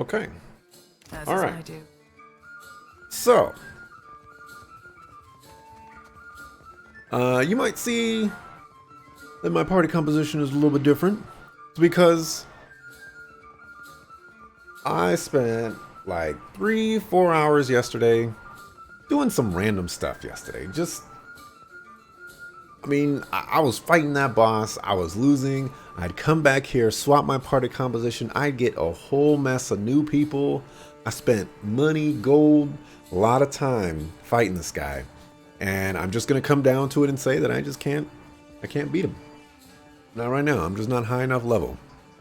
Okay. As All is right. my due. So, you might see that my party composition is a little bit different. It's because I spent like 3, 4 hours yesterday doing some random stuff yesterday. I was fighting that boss. I was losing. I'd come back here, swap my party composition. I'd get a whole mess of new people. I spent money, gold, a lot of time fighting this guy. And I'm just going to come down to it and say that I can't beat him. Not right now. I'm just not high enough level.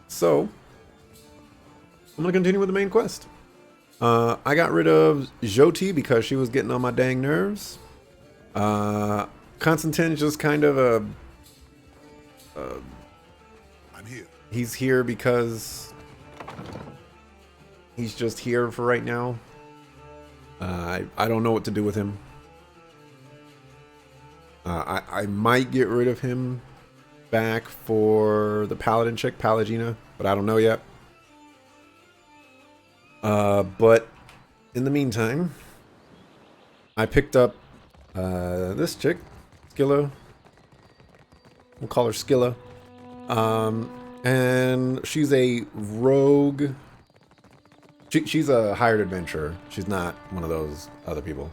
So, I'm going to continue with the main quest. I got rid of Joti because she was getting on my dang nerves. Constantine's just kind of I'm here. he's here because he's just here for right now. I don't know what to do with him. I might get rid of him back for the paladin chick, Palagina, but I don't know yet. But in the meantime, I picked up this chick, Skilla. We'll call her Skilla. And she's a rogue. She's a hired adventurer. She's not one of those other people.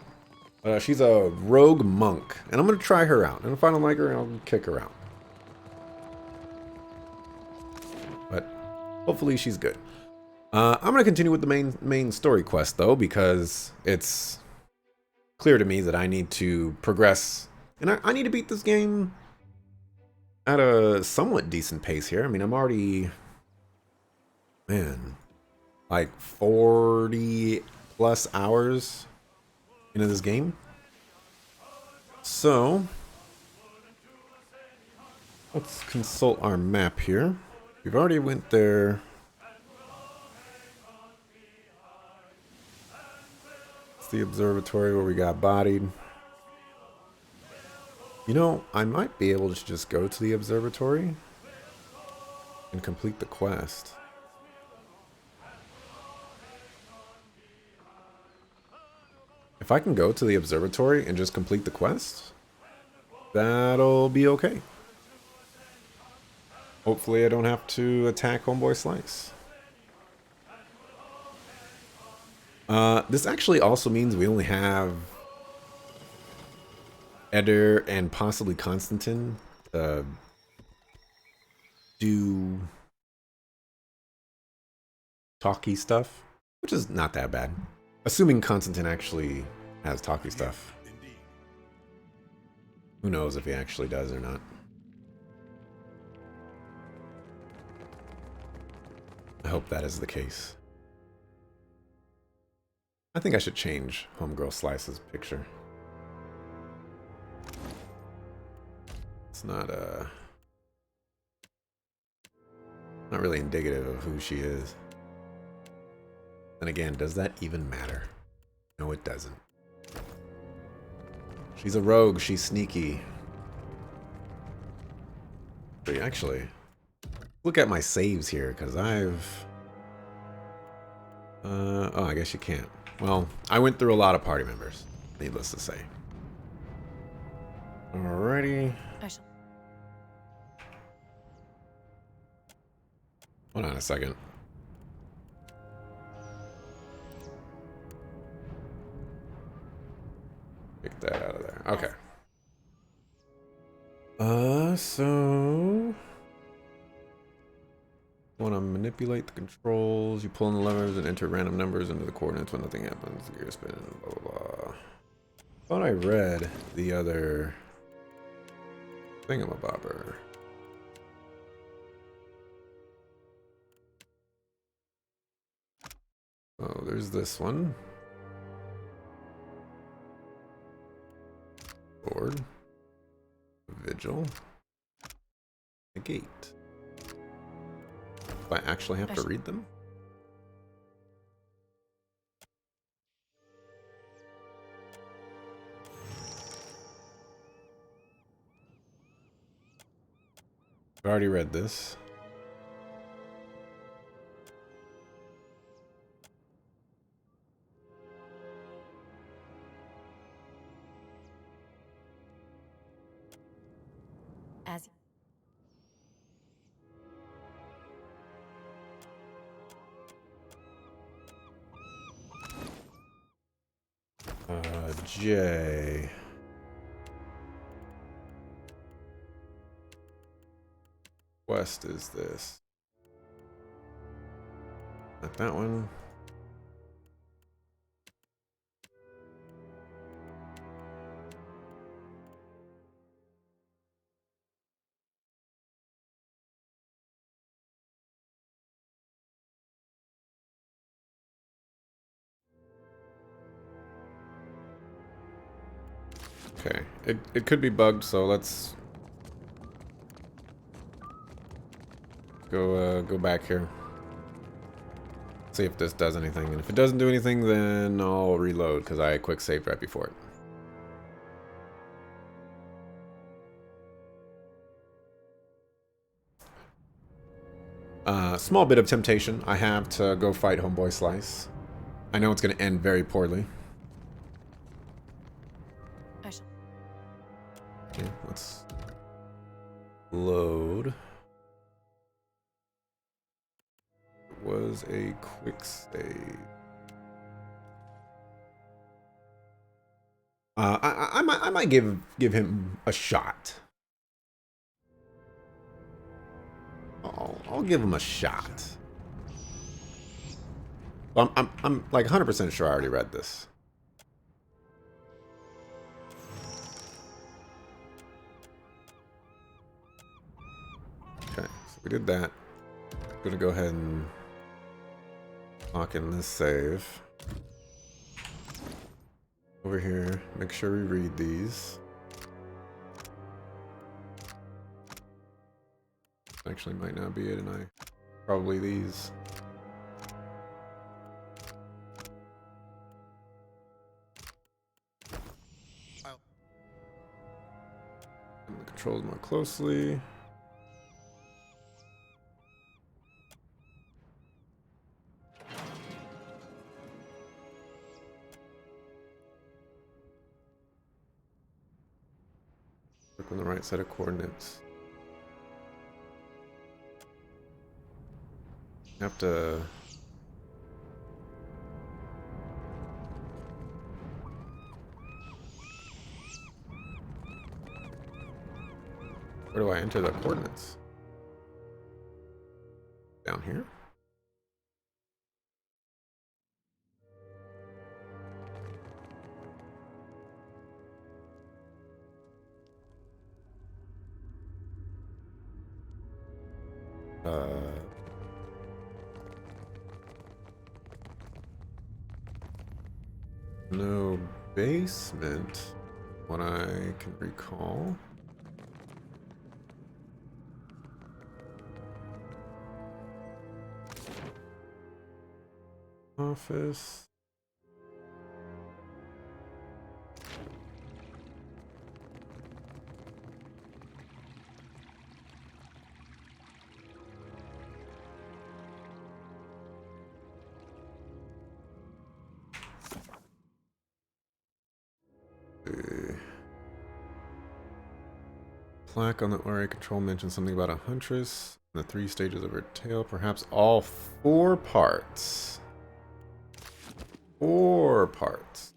She's a rogue monk. And I'm going to try her out. And if I don't like her, I'll kick her out. But hopefully she's good. I'm going to continue with the main story quest, though, because it's clear to me that I need to progress. And I need to beat this game at a somewhat decent pace here. I mean, I'm already, man, like 40 plus hours into this game. So, let's consult our map here. We've already went there. It's the observatory where we got bodied. You know, I might be able to just go to the observatory and complete the quest. If I can go to the observatory and just complete the quest, that'll be okay. Hopefully I don't have to attack Homeboy Slice. This actually also means we only have Eder and possibly Constantine do talky stuff, which is not that bad. Assuming Constantine actually has talky stuff. Who knows if he actually does or not. I hope that is the case. I think I should change Homegirl Slice's picture. It's not really indicative of who she is. And again, does that even matter? No, it doesn't. She's a rogue. She's sneaky. But actually, look at my saves here, because I've... oh, I guess you can't. Well, I went through a lot of party members, needless to say. Alrighty. Hold on a second. Pick that out of there. Okay. So... Want to manipulate the controls. You pull on the levers and enter random numbers into the coordinates when nothing happens. Gear spin, blah, blah, blah. Thought I read the other thingamabobber. Oh, there's this one. Board. Vigil. Negate. Do I actually have to read them? I've already read this. J. West is this. Not that one. Okay, it could be bugged, so let's go back here. See if this does anything, and if it doesn't do anything, then I'll reload because I quick saved right before it. Small bit of temptation I have to go fight Homeboy Slice. I know it's going to end very poorly. Okay, let's load. It was a quick save. I might give him a shot. I'll give him a shot. I'm like 100% sure I already read this. Okay, so we did that. I'm gonna go ahead and lock in this save. Over here, make sure we read these. Actually might not be it, and probably these. And the controls more closely. Work on the right set of coordinates. You have to... Where do I enter the coordinates? Down here? No basement, what I can recall. Office. Plaque on the area control mentions something about a huntress and the 3 stages of her tail, perhaps all 4 parts. 4 parts.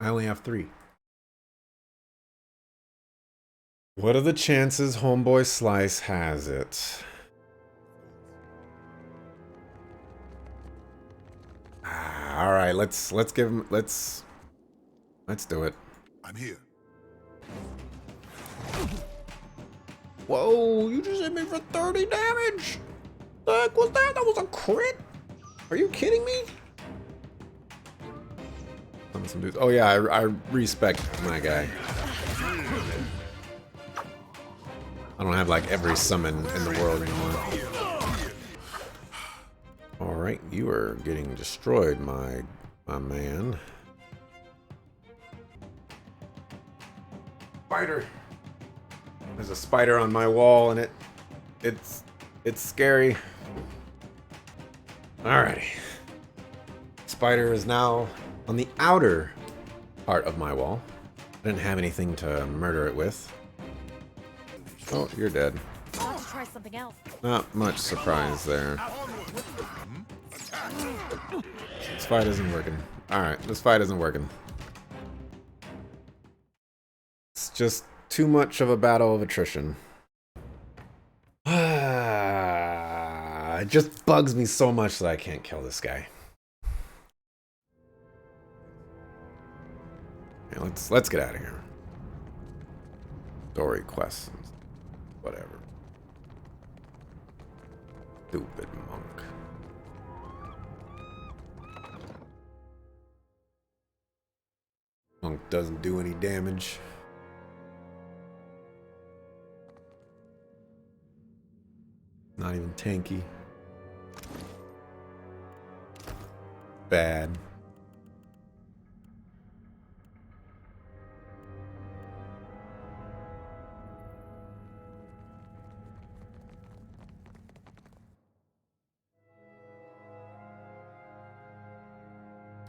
I only have 3. What are the chances Homeboy Slice has it? All right, let's give him let's do it. I'm here. Whoa, you just hit me for 30 damage. The heck was that? That was a crit? Are you kidding me? Some dudes. Oh yeah, I respect my guy. I don't have like every summon in the world anymore. Alright, you are getting destroyed, my man. Spider! There's a spider on my wall and it's scary. Alrighty. Spider is now on the outer part of my wall. I didn't have anything to murder it with. Oh, you're dead. I'll have to try something else. Not much surprise there. This fight isn't working. Alright, this fight isn't working. It's just too much of a battle of attrition. It just bugs me so much that I can't kill this guy. Yeah, let's get out of here. Story quests. Whatever. Stupid monk. Monk doesn't do any damage. Not even tanky. Bad.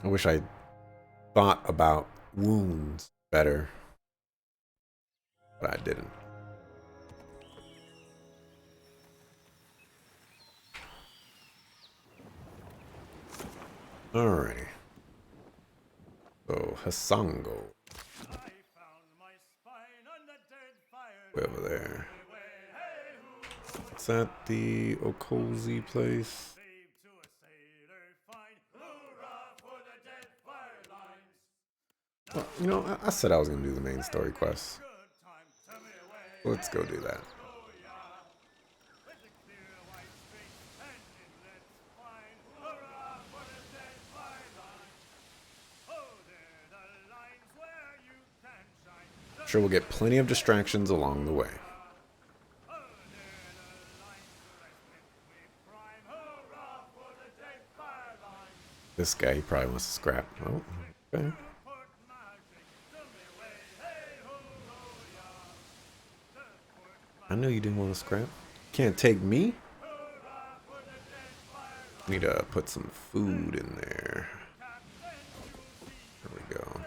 I wish I thought about wounds better, but I didn't. Alrighty. So, Hasango. Way over there. Is that the Okozi place? Well, you know, I said I was going to do the main story quest. Let's go do that. Sure, we'll get plenty of distractions along the way. This guy, he probably wants to scrap. Oh, okay. I knew you didn't want to scrap. Can't take me. Need to put some food in there. There we go.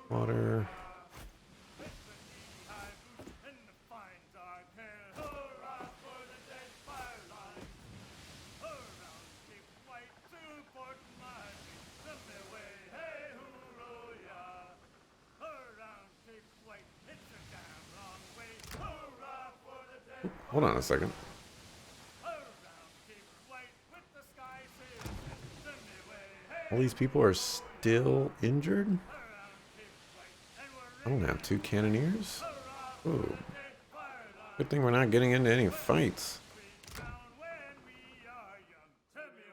Water. Hold on a second. All these people are still injured? I don't have 2 cannoneers? Ooh. Good thing we're not getting into any fights.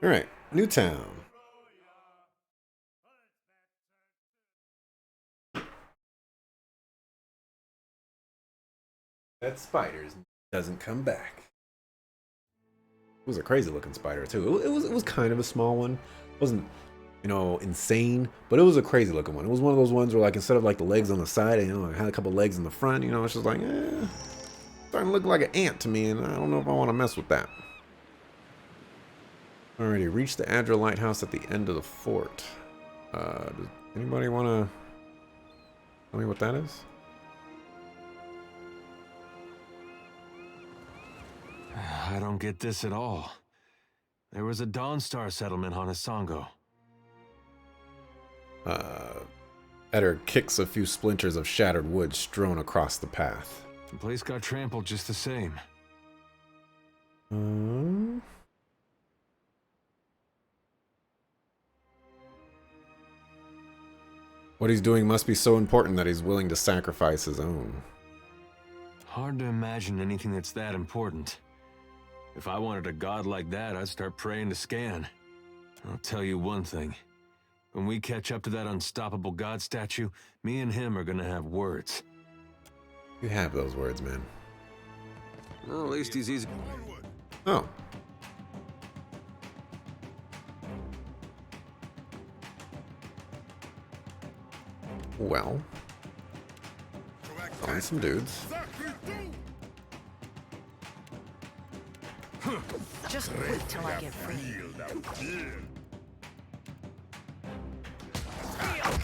Alright, new town. That spiders doesn't come back. It was a crazy looking spider too. It was kind of a small one. It wasn't, you know, insane, but it was a crazy looking one. It was one of those ones where, like, instead of like the legs on the side, you know, it had a couple legs in the front. You know, it's just like, starting to look like an ant to me, and I don't know if I want to mess with that. Alrighty, reach the Adra lighthouse at the end of the fort. Does anybody want to tell me what that is? I don't get this at all. There was a Dawnstar settlement on Hasango. Eder kicks a few splinters of shattered wood strewn across the path. The place got trampled just the same. What he's doing must be so important that he's willing to sacrifice his own. Hard to imagine anything that's that important. If I wanted a god like that, I'd start praying to Scan. I'll tell you one thing. When we catch up to that unstoppable god statue, me and him are gonna have words. You have those words, man. Well, at least he's easy. Oh. Well. Find some dudes. Just wait till I get free.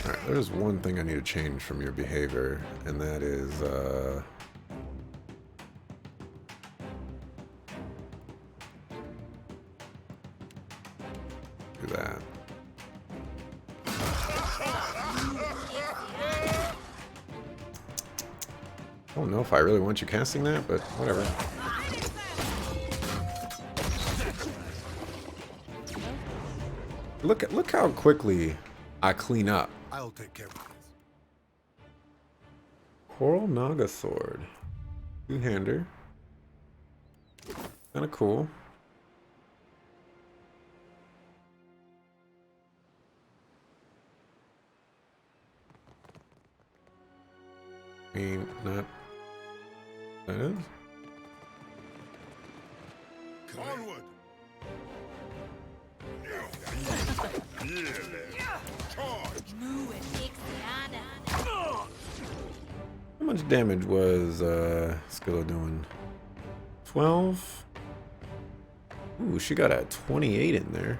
Alright, there's one thing I need to change from your behavior, and that is, do that. I don't know if I really want you casting that, but whatever. Look how quickly I clean up. I'll take care of this. Coral Naga sword. Two-hander. Kinda cool. I mean, not... That is? Onward. How much damage was Skilla doing? 12? Ooh, she got a 28 in there.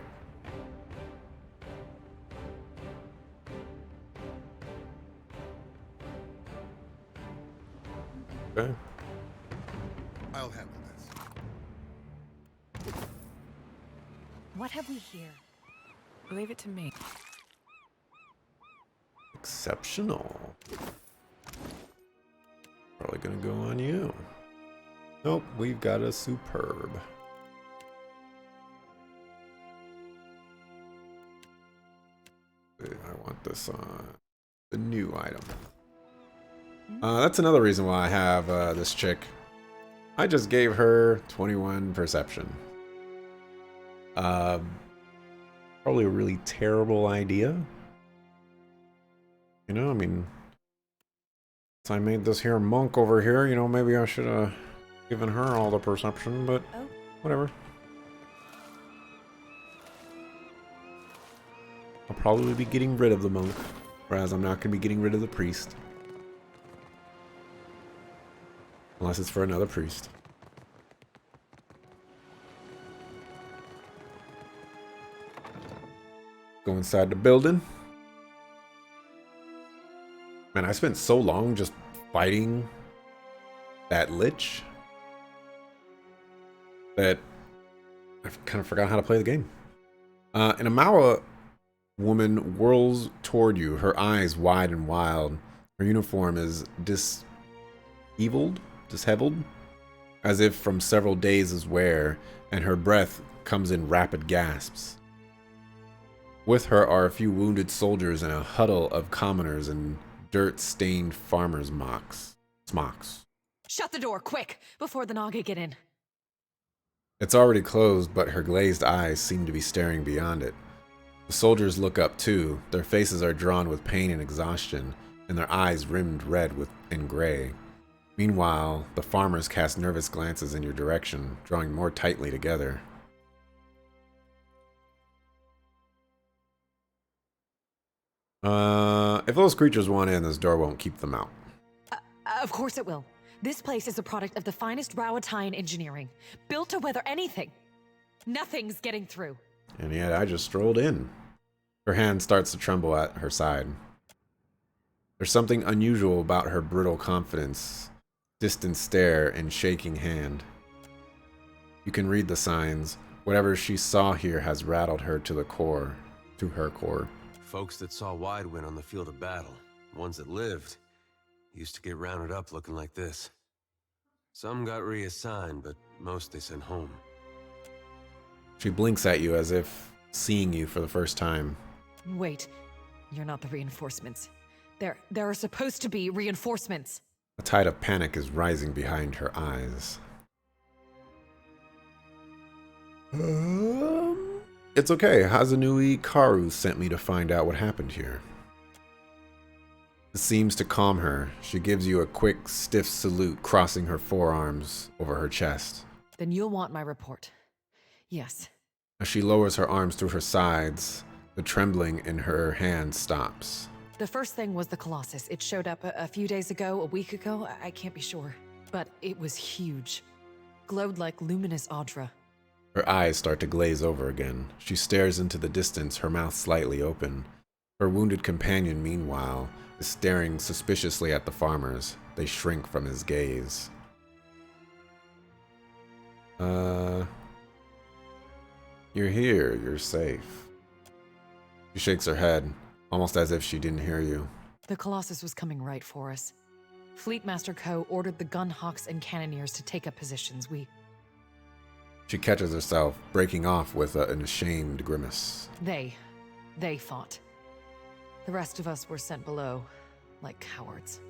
Okay. I'll handle this. What have we here? Leave it to me. Exceptional. Probably gonna go on you. Nope, we've got a superb. I want this on the new item. That's another reason why I have this chick. I just gave her 21 perception. Probably a really terrible idea. You know, I mean, since I made this here monk over here, you know, maybe I should have given her all the perception, but whatever. I'll probably be getting rid of the monk, whereas I'm not going to be getting rid of the priest. Unless it's for another priest. Go inside the building. Man, I spent so long just fighting that lich that I kind of forgot how to play the game. An Amawa woman whirls toward you, her eyes wide and wild. Her uniform is disheveled, as if from several days' wear, and her breath comes in rapid gasps. With her are a few wounded soldiers and a huddle of commoners in dirt-stained farmers' smocks. Shut the door, quick, before the Naga get in. It's already closed, but her glazed eyes seem to be staring beyond it. The soldiers look up too. Their faces are drawn with pain and exhaustion, and their eyes rimmed red and gray. Meanwhile, the farmers cast nervous glances in your direction, drawing more tightly together. If those creatures want in, this door won't keep them out. Of course it will. This place is a product of the finest Rawatine engineering, built to weather anything. Nothing's getting through. And yet I just strolled in. Her hand starts to tremble at her side. There's something unusual about her brittle confidence, distant stare, and shaking hand. You can read the signs. Whatever she saw here has rattled her to her core. Folks that saw Widewind on the field of battle, ones that lived, used to get rounded up looking like this. Some got reassigned, but most they sent home. She blinks at you as if seeing you for the first time. Wait, you're not the reinforcements. There are supposed to be reinforcements. A tide of panic is rising behind her eyes. It's okay. Hazanui Karu sent me to find out what happened here. It seems to calm her. She gives you a quick, stiff salute, crossing her forearms over her chest. Then you'll want my report. Yes. As she lowers her arms through her sides, the trembling in her hand stops. The first thing was the Colossus. It showed up a few days ago, a week ago, I can't be sure. But it was huge. Glowed like luminous Audra. Her eyes start to glaze over again. She stares into the distance, her mouth slightly open. Her wounded companion, meanwhile, is staring suspiciously at the farmers. They shrink from his gaze. You're here. You're safe. She shakes her head, almost as if she didn't hear you. The Colossus was coming right for us. Fleetmaster Ko ordered the gunhawks and cannoneers to take up positions. She catches herself, breaking off with an ashamed grimace. They fought. The rest of us were sent below, like cowards.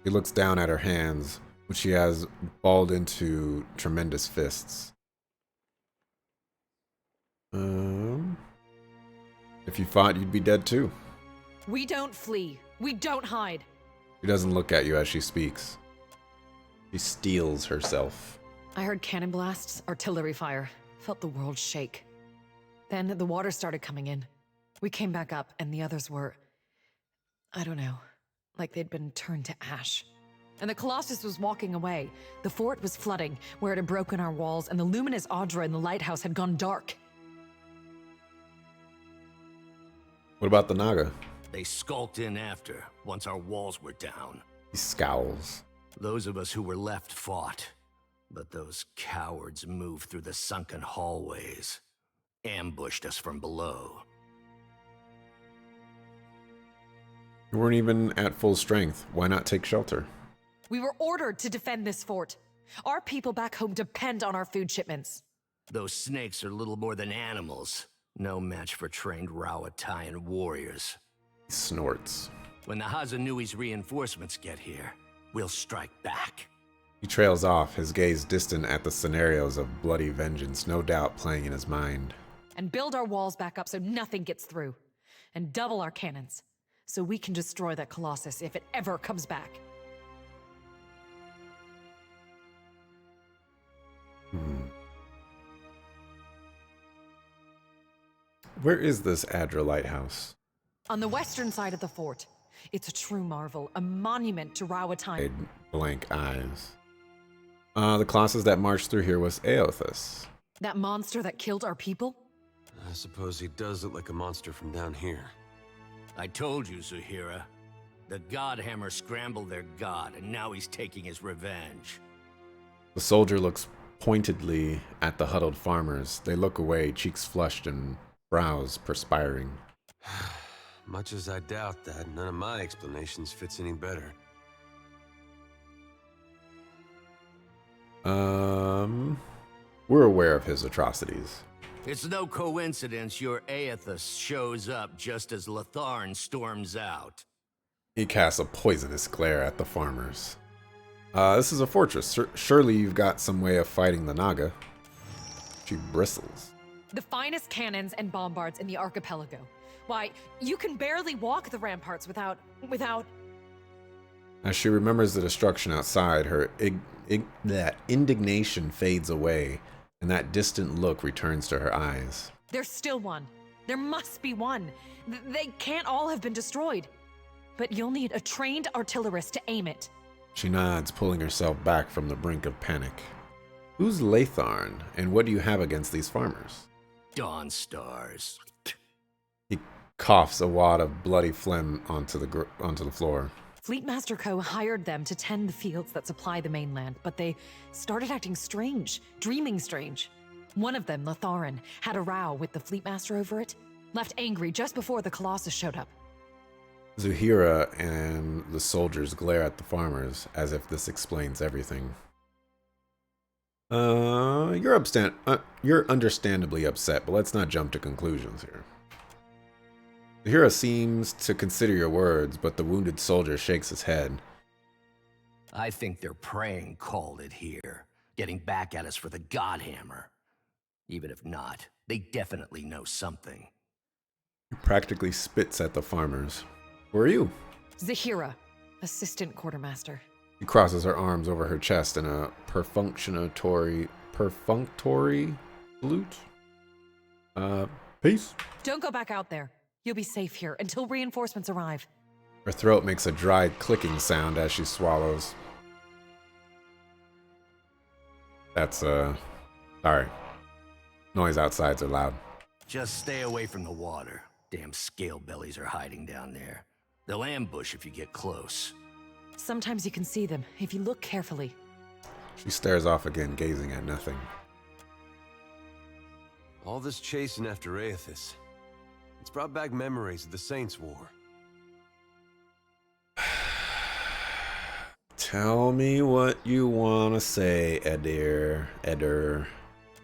She looks down at her hands, which she has balled into tremendous fists. If you fought, you'd be dead too. We don't flee. We don't hide. She doesn't look at you as she speaks. She steels herself. I heard cannon blasts, artillery fire. Felt the world shake. Then the water started coming in. We came back up, and the others were... I don't know. Like they'd been turned to ash. And the Colossus was walking away. The fort was flooding, where it had broken our walls, and the luminous Audra in the lighthouse had gone dark. What about the Naga? They skulked in after, once our walls were down. He scowls. Those of us who were left fought. But those cowards moved through the sunken hallways. Ambushed us from below. You weren't even at full strength. Why not take shelter? We were ordered to defend this fort. Our people back home depend on our food shipments. Those snakes are little more than animals. No match for trained Rawatayan warriors. He snorts. When the Hazanui's reinforcements get here, we'll strike back. He trails off, his gaze distant at the scenarios of bloody vengeance, no doubt playing in his mind. And build our walls back up so nothing gets through. And double our cannons, so we can destroy that Colossus if it ever comes back. Where is this Adra lighthouse? On the western side of the fort. It's a true marvel, a monument to Rawatayan. Blank eyes. The Colossus that marched through here was Aothas. That monster that killed our people? I suppose he does look like a monster from down here. I told you, Zahira. The Godhammer scrambled their god, and now he's taking his revenge. The soldier looks pointedly at the huddled farmers. They look away, cheeks flushed and brows perspiring. Much as I doubt that, none of my explanations fits any better. We're aware of his atrocities. It's no coincidence your Aethys shows up just as Latharn storms out. He casts a poisonous glare at the farmers. This is a fortress. Surely you've got some way of fighting the Naga. She bristles. The finest cannons and bombards in the archipelago. Why, you can barely walk the ramparts without... As she remembers the destruction outside, her that indignation fades away, and that distant look returns to her eyes. There's still one. There must be one. They can't all have been destroyed. But you'll need a trained artillerist to aim it. She nods, pulling herself back from the brink of panic. Who's Latharn, and what do you have against these farmers? Dawn Stars. He coughs a wad of bloody phlegm onto the floor. Fleetmaster Ko hired them to tend the fields that supply the mainland, but they started acting strange, dreaming strange. One of them, Latharan, had a row with the Fleetmaster over it, left angry just before the Colossus showed up. Zuhira and the soldiers glare at the farmers as if this explains everything. You're understandably upset, but let's not jump to conclusions here. Zuhira seems to consider your words, but the wounded soldier shakes his head. I think their praying called it here, getting back at us for the Godhammer. Even if not, they definitely know something. He practically spits at the farmers. Who are you? Zahira, assistant quartermaster. She crosses her arms over her chest in a perfunctory salute. Peace. Don't go back out there. You'll be safe here until reinforcements arrive. Her throat makes a dry clicking sound as she swallows. That's, sorry. Noise outsides are loud. Just stay away from the water. Damn scale bellies are hiding down there. They'll ambush if you get close. Sometimes you can see them, if you look carefully. She stares off again, gazing at nothing. All this chasing after Aethys. It's brought back memories of the Saints' War. Tell me what you want to say, Eder.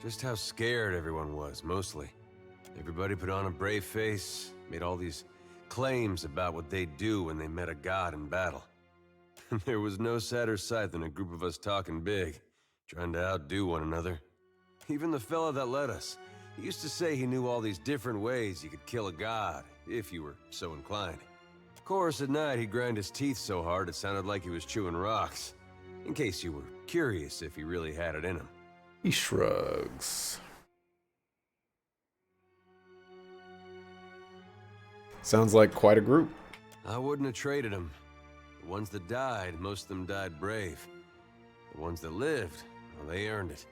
Just how scared everyone was, mostly. Everybody put on a brave face, made all these claims about what they'd do when they met a god in battle. There was no sadder sight than a group of us talking big, trying to outdo one another. Even the fella that led us, he used to say he knew all these different ways you could kill a god, if you were so inclined. Of course, at night he'd grind his teeth so hard it sounded like he was chewing rocks. In case you were curious if he really had it in him. He shrugs. Sounds like quite a group. I wouldn't have traded him. The ones that died, most of them died brave. The ones that lived, well, they earned it.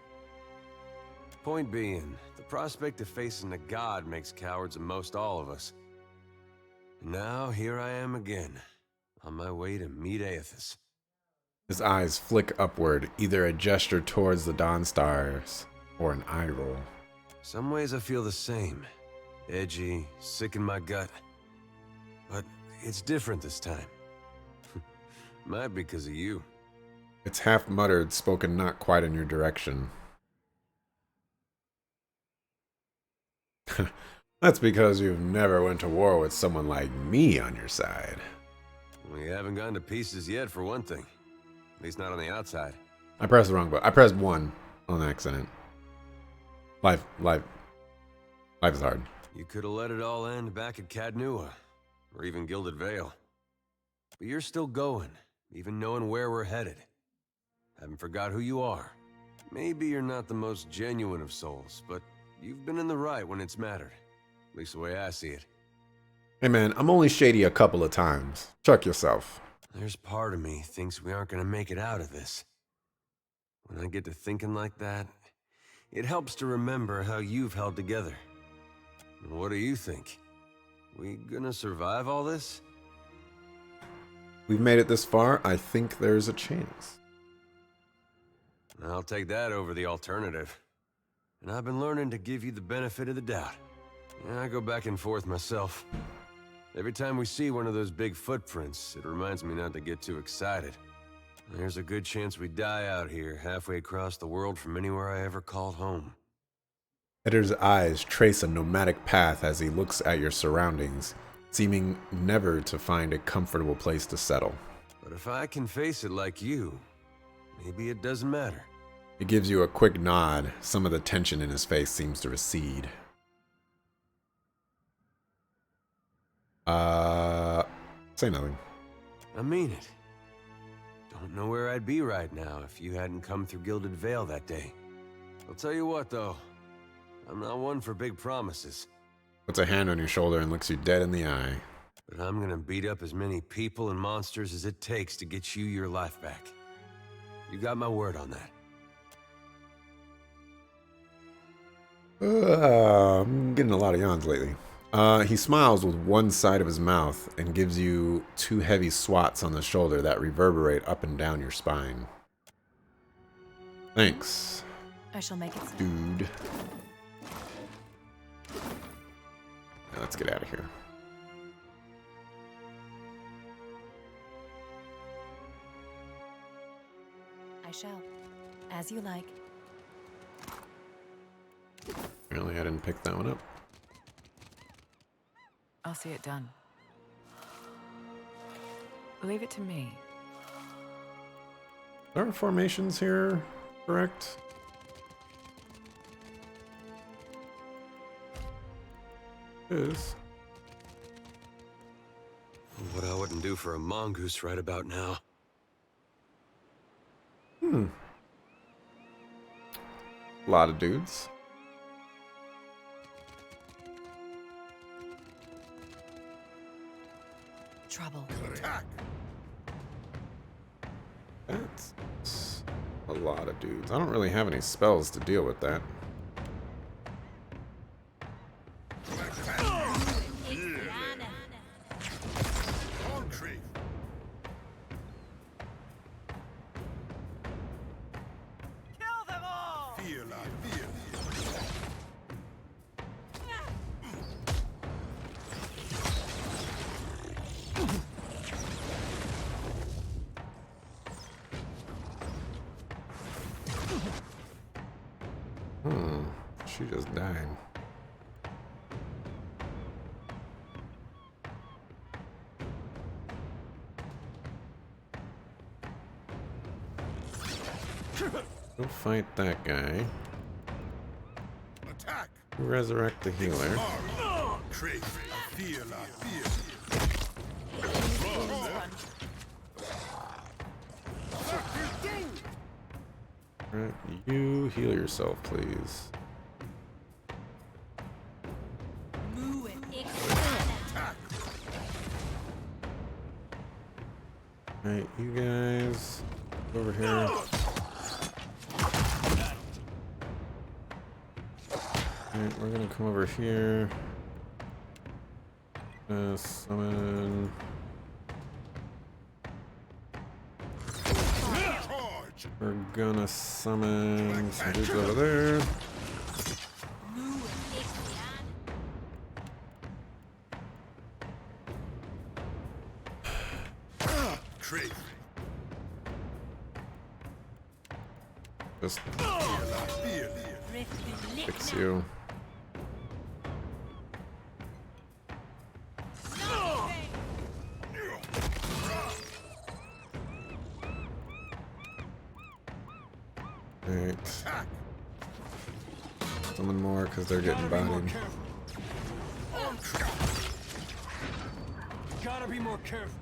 Point being, the prospect of facing a god makes cowards of most all of us. And now, here I am again, on my way to meet Aethys. His eyes flick upward, either a gesture towards the Dawn Stars or an eye roll. Some ways I feel the same. Edgy, sick in my gut. But it's different this time. Might be because of you. It's half muttered, spoken not quite in your direction. That's because you've never went to war with someone like me on your side. We haven't gone to pieces yet, for one thing. At least not on the outside. I pressed the wrong button. I pressed 1 on accident. Life is hard. You could have let it all end back at Cadnua, or even Gilded Vale. But you're still going, even knowing where we're headed. Haven't forgot who you are. Maybe you're not the most genuine of souls, but you've been in the right when it's mattered. At least the way I see it. Hey man, I'm only shady a couple of times. Check yourself. There's part of me thinks we aren't gonna make it out of this. When I get to thinking like that, it helps to remember how you've held together. What do you think? We gonna survive all this? We've made it this far. I think there's a chance. I'll take that over the alternative. And I've been learning to give you the benefit of the doubt. I go back and forth myself. Every time we see one of those big footprints, it reminds me not to get too excited. There's a good chance we die out here, halfway across the world from anywhere I ever called home. Eder's eyes trace a nomadic path as he looks at your surroundings, seeming never to find a comfortable place to settle. But if I can face it like you, maybe it doesn't matter. He gives you a quick nod. Some of the tension in his face seems to recede. Say nothing. I mean it. Don't know where I'd be right now if you hadn't come through Gilded Vale that day. I'll tell you what, though. I'm not one for big promises. Puts a hand on your shoulder and looks you dead in the eye. But I'm gonna beat up as many people and monsters as it takes to get you your life back. You got my word on that. I'm getting a lot of yawns lately. He smiles with one side of his mouth and gives you 2 heavy swats on the shoulder that reverberate up and down your spine. Thanks, I shall make it so. dude. Now let's get out of here. I shall. As you like. Apparently I didn't pick that one up. I'll see it done. Leave it to me. There are formations here, correct? Is. What I wouldn't do for a mongoose right about now. A lot of dudes. Trouble. Attack! That's a lot of dudes. I don't really have any spells to deal with that. Concrete! Kill them all! Feel like feel. She just died. Go fight that guy. Attack! Resurrect the healer. Crazy. I feel. Alright, you heal yourself, please. Alright, you guys over here. Alright, we're gonna come over here. Summon. We're gonna summon some dudes over there. Crazy. Just Feel. fix you. Alright. Summon more because they're getting bodied. Gotta be more careful.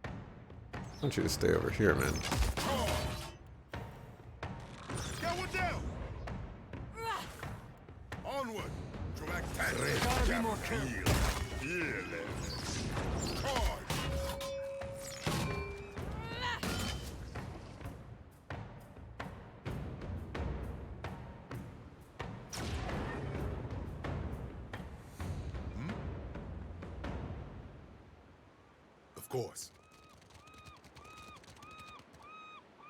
I want you to stay over here, man. Got one down. Onward. Gotta be more careful. Charge. Of course.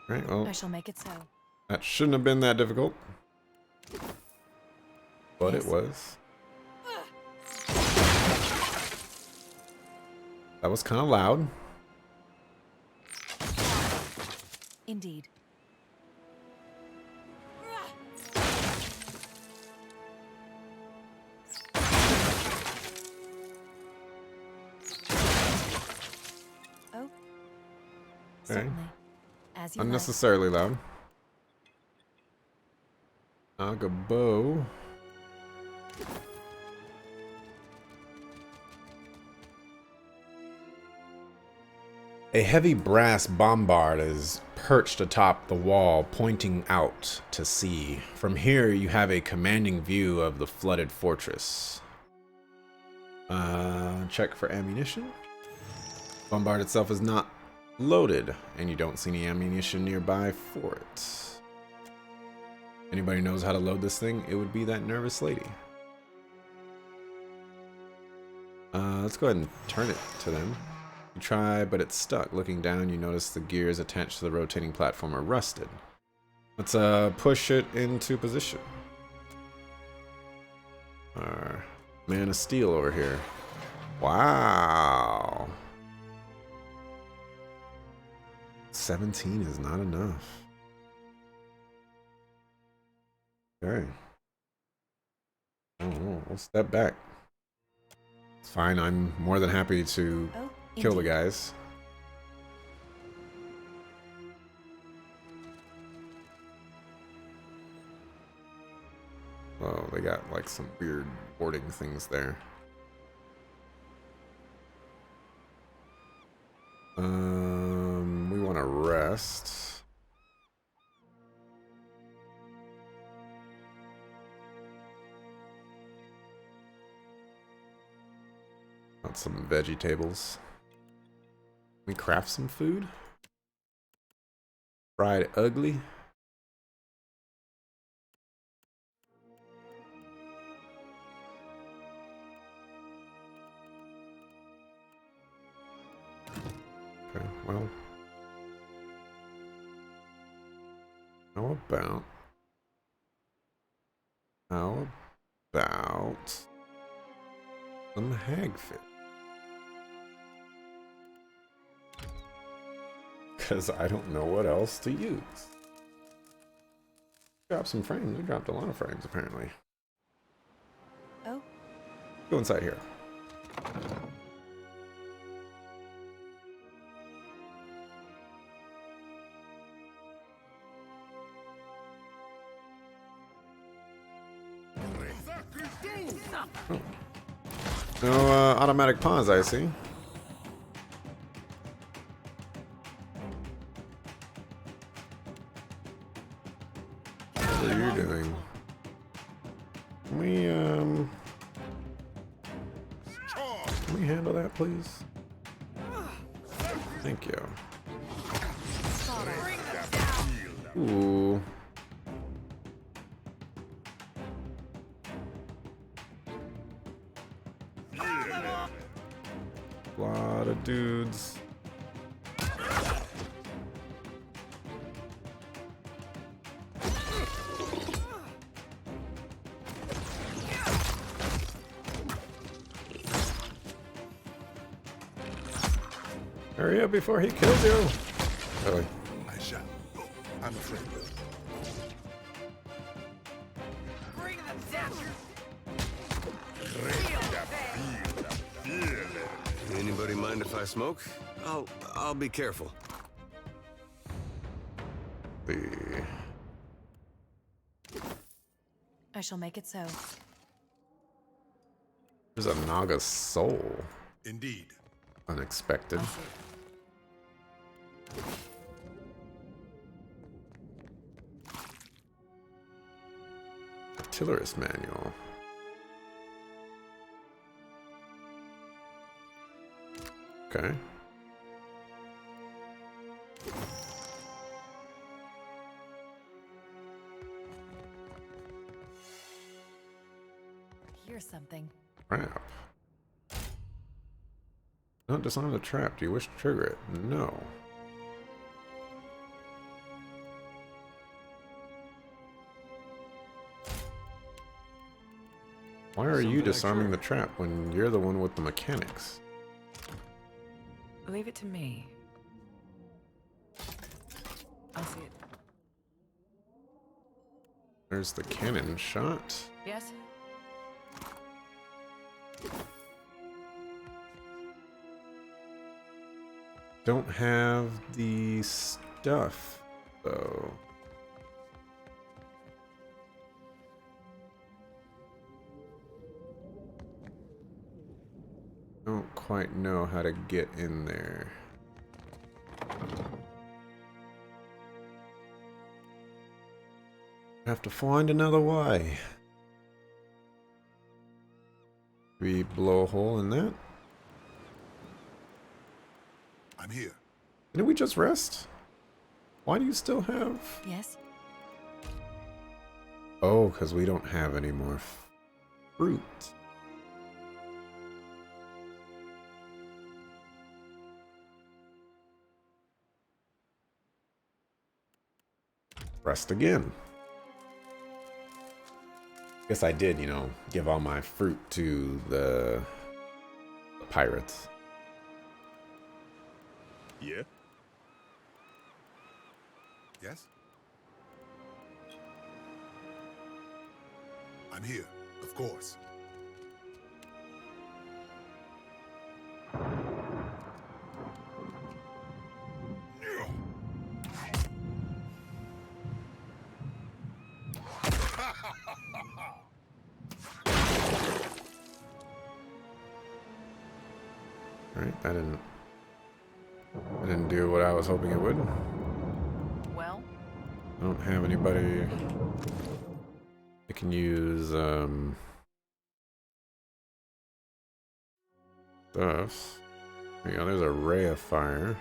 Right, well, I shall make it so. that shouldn't have been that difficult. But it Yes. was. That was kind of loud. Indeed. Oh, Okay. certainly. As you like. Unnecessarily loud. Agabo. A heavy brass bombard is perched atop the wall, pointing out to sea. From here, you have a commanding view of the flooded fortress. Check for ammunition. Bombard itself is not loaded, and you don't see any ammunition nearby for it. Anybody knows how to load this thing? It would be that nervous lady. Let's go ahead and turn it to them. You try, but it's stuck. Looking down, you notice the gears attached to the rotating platform are rusted. Let's push it into position. Our man of steel over here. Wow. 17 is not enough. Okay. Oh, we'll step back. It's fine. I'm more than happy to Oh, kill the indeed. guys. Oh, they got like some weird warding things there. We want to rest. Want some veggie tables. Can we craft some food? Fried ugly. Okay, well. How about some hagfish? Because I don't know what else to use. Dropped some frames. We dropped a lot of frames, apparently. Oh, Go inside here. Oh. No automatic pause, I see. What are you doing? Can we handle that, please? Thank you. Ooh. Lot of dudes. Hurry up before he kills you. Really? I shall. I'm afraid. Bring them down. Anybody mind if I smoke? I'll be careful. I shall make it so. There's a Naga soul. Indeed. Unexpected. Artillerist manual. Okay. Here's something. Trap. Don't disarm the trap. Do you wish to trigger it? No. Why are you disarming the trap when you're the one with the mechanics? Leave it to me. I'll see it. There's the cannon shot. Yes? Don't have the stuff, though. Don't quite know how to get in there. Have to find another way. We blow a hole in that. I'm here. Didn't we just rest? Why do you still have... Yes? Oh, because we don't have any more fruit. Rest again. Guess I did, you know, give all my fruit to the pirates. Yeah? Yes? I'm here, of course. Alright, that didn't do what I was hoping it would. Well? I don't have anybody that can use stuff. There you go, there's a ray of fire.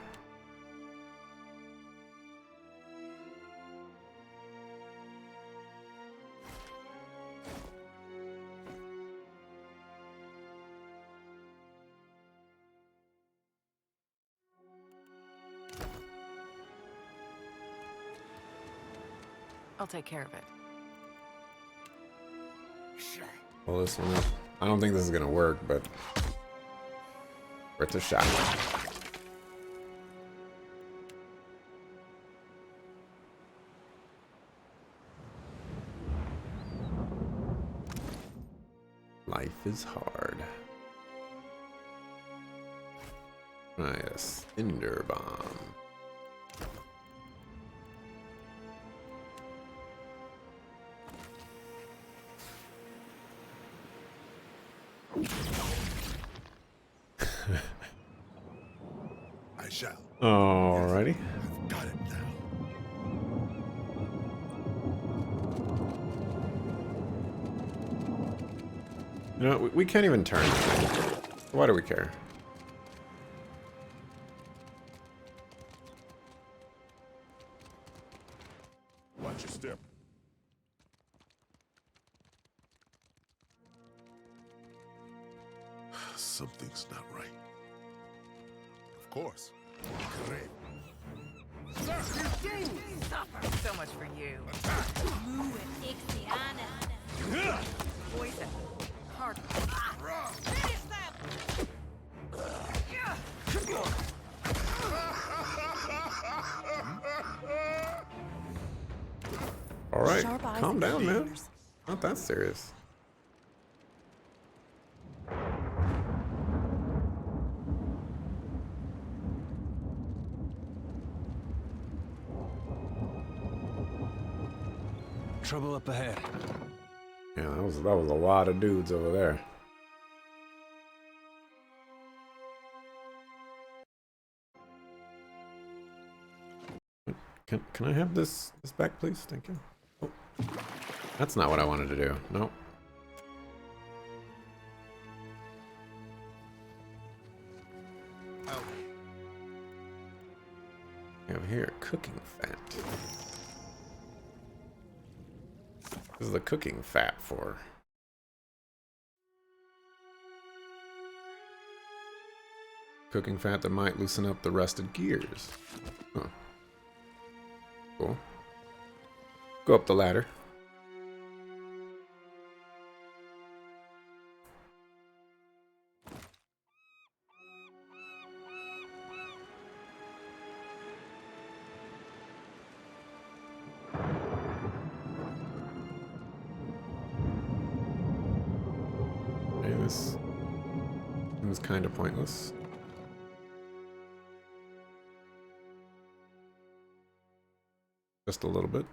I'll take care of it. Pull this one up. I don't think this is gonna work, but worth a shot. Life is hard. Nice. Cinder bomb. I shall. Alrighty. I've got it now. You know, we can't even turn. Why do we care? Watch your step. Something's not right. Of course. Great. So much for you. Poison. Hard. Finish them! Alright, Sharp eyes calm and down, man. fingers. Not that serious. Trouble up ahead. Yeah, that was a lot of dudes over there. Can I have this back, please? Thank you. Oh, that's not what I wanted to do. Nope. We have here cooking fat. This is the cooking fat for. Cooking fat that might loosen up the rusted gears. Huh. Cool. Go up the ladder. Okay, this seems kind of pointless. Just a little bit.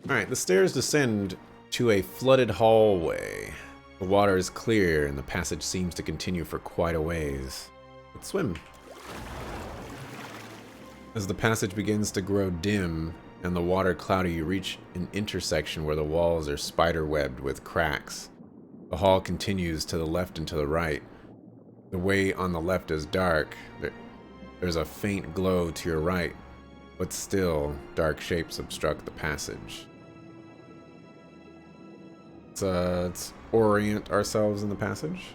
Alright, the stairs descend to a flooded hallway. The water is clear and the passage seems to continue for quite a ways. Let's swim. As the passage begins to grow dim and the water cloudy, you reach an intersection where the walls are spider-webbed with cracks. The hall continues to the left and to the right. The way on the left is dark. There's a faint glow to your right, but still, dark shapes obstruct the passage. Let's orient ourselves in the passage.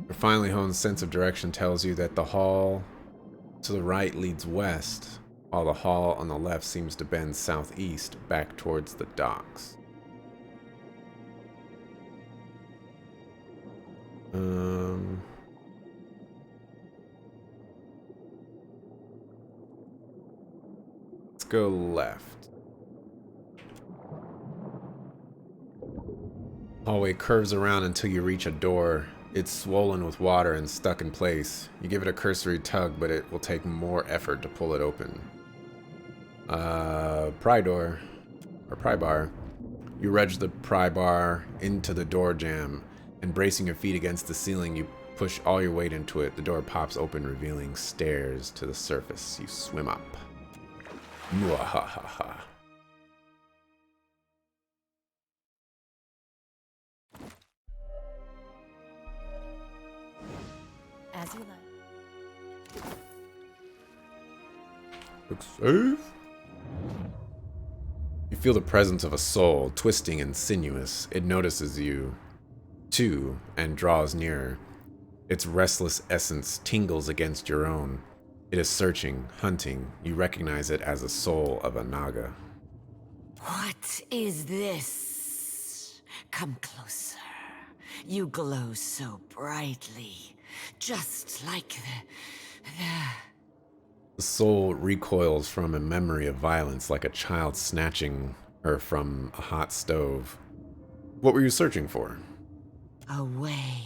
Your finely honed sense of direction tells you that the hall to the right leads west, while the hall on the left seems to bend southeast back towards the docks. Let's go left. Hallway curves around until you reach a door. It's swollen with water and stuck in place. You give it a cursory tug, but it will take more effort to pull it open. Pry door, or pry bar. You wedge the pry bar into the door jamb, and bracing your feet against the ceiling, you push all your weight into it. The door pops open, revealing stairs to the surface. You swim up. Mwahaha. As you like. Looks safe. You feel the presence of a soul, twisting and sinuous. It notices you, too, and draws nearer. Its restless essence tingles against your own. It is searching, hunting. You recognize it as the soul of a Naga. What is this? Come closer. You glow so brightly, just like The soul recoils from a memory of violence like a child snatching her from a hot stove. What were you searching for? Away.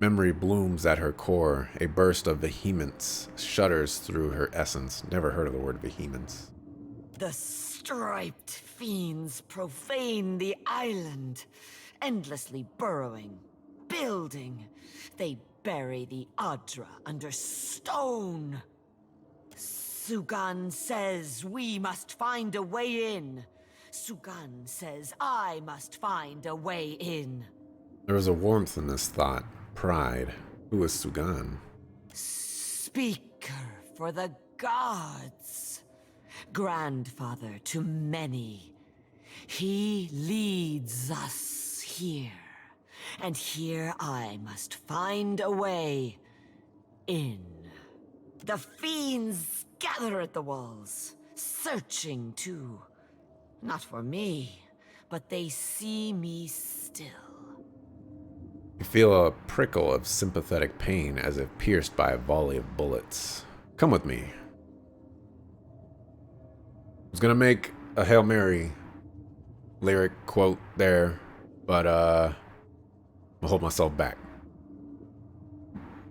Memory blooms at her core. A burst of vehemence shudders through her essence. Never heard of the word vehemence. The striped fiends profane the island, endlessly burrowing, building. They bury the Adra under stone. Sugan says we must find a way in. Sugan says I must find a way in. There was a warmth in this thought. Pride. Who was Sugan? Speaker for the gods. Grandfather to many. He leads us here. And here I must find a way in. The fiends gather at the walls, searching too. Not for me, but they see me still. You feel a prickle of sympathetic pain as if pierced by a volley of bullets. Come with me. I was gonna make a Hail Mary lyric quote there, but I'll hold myself back.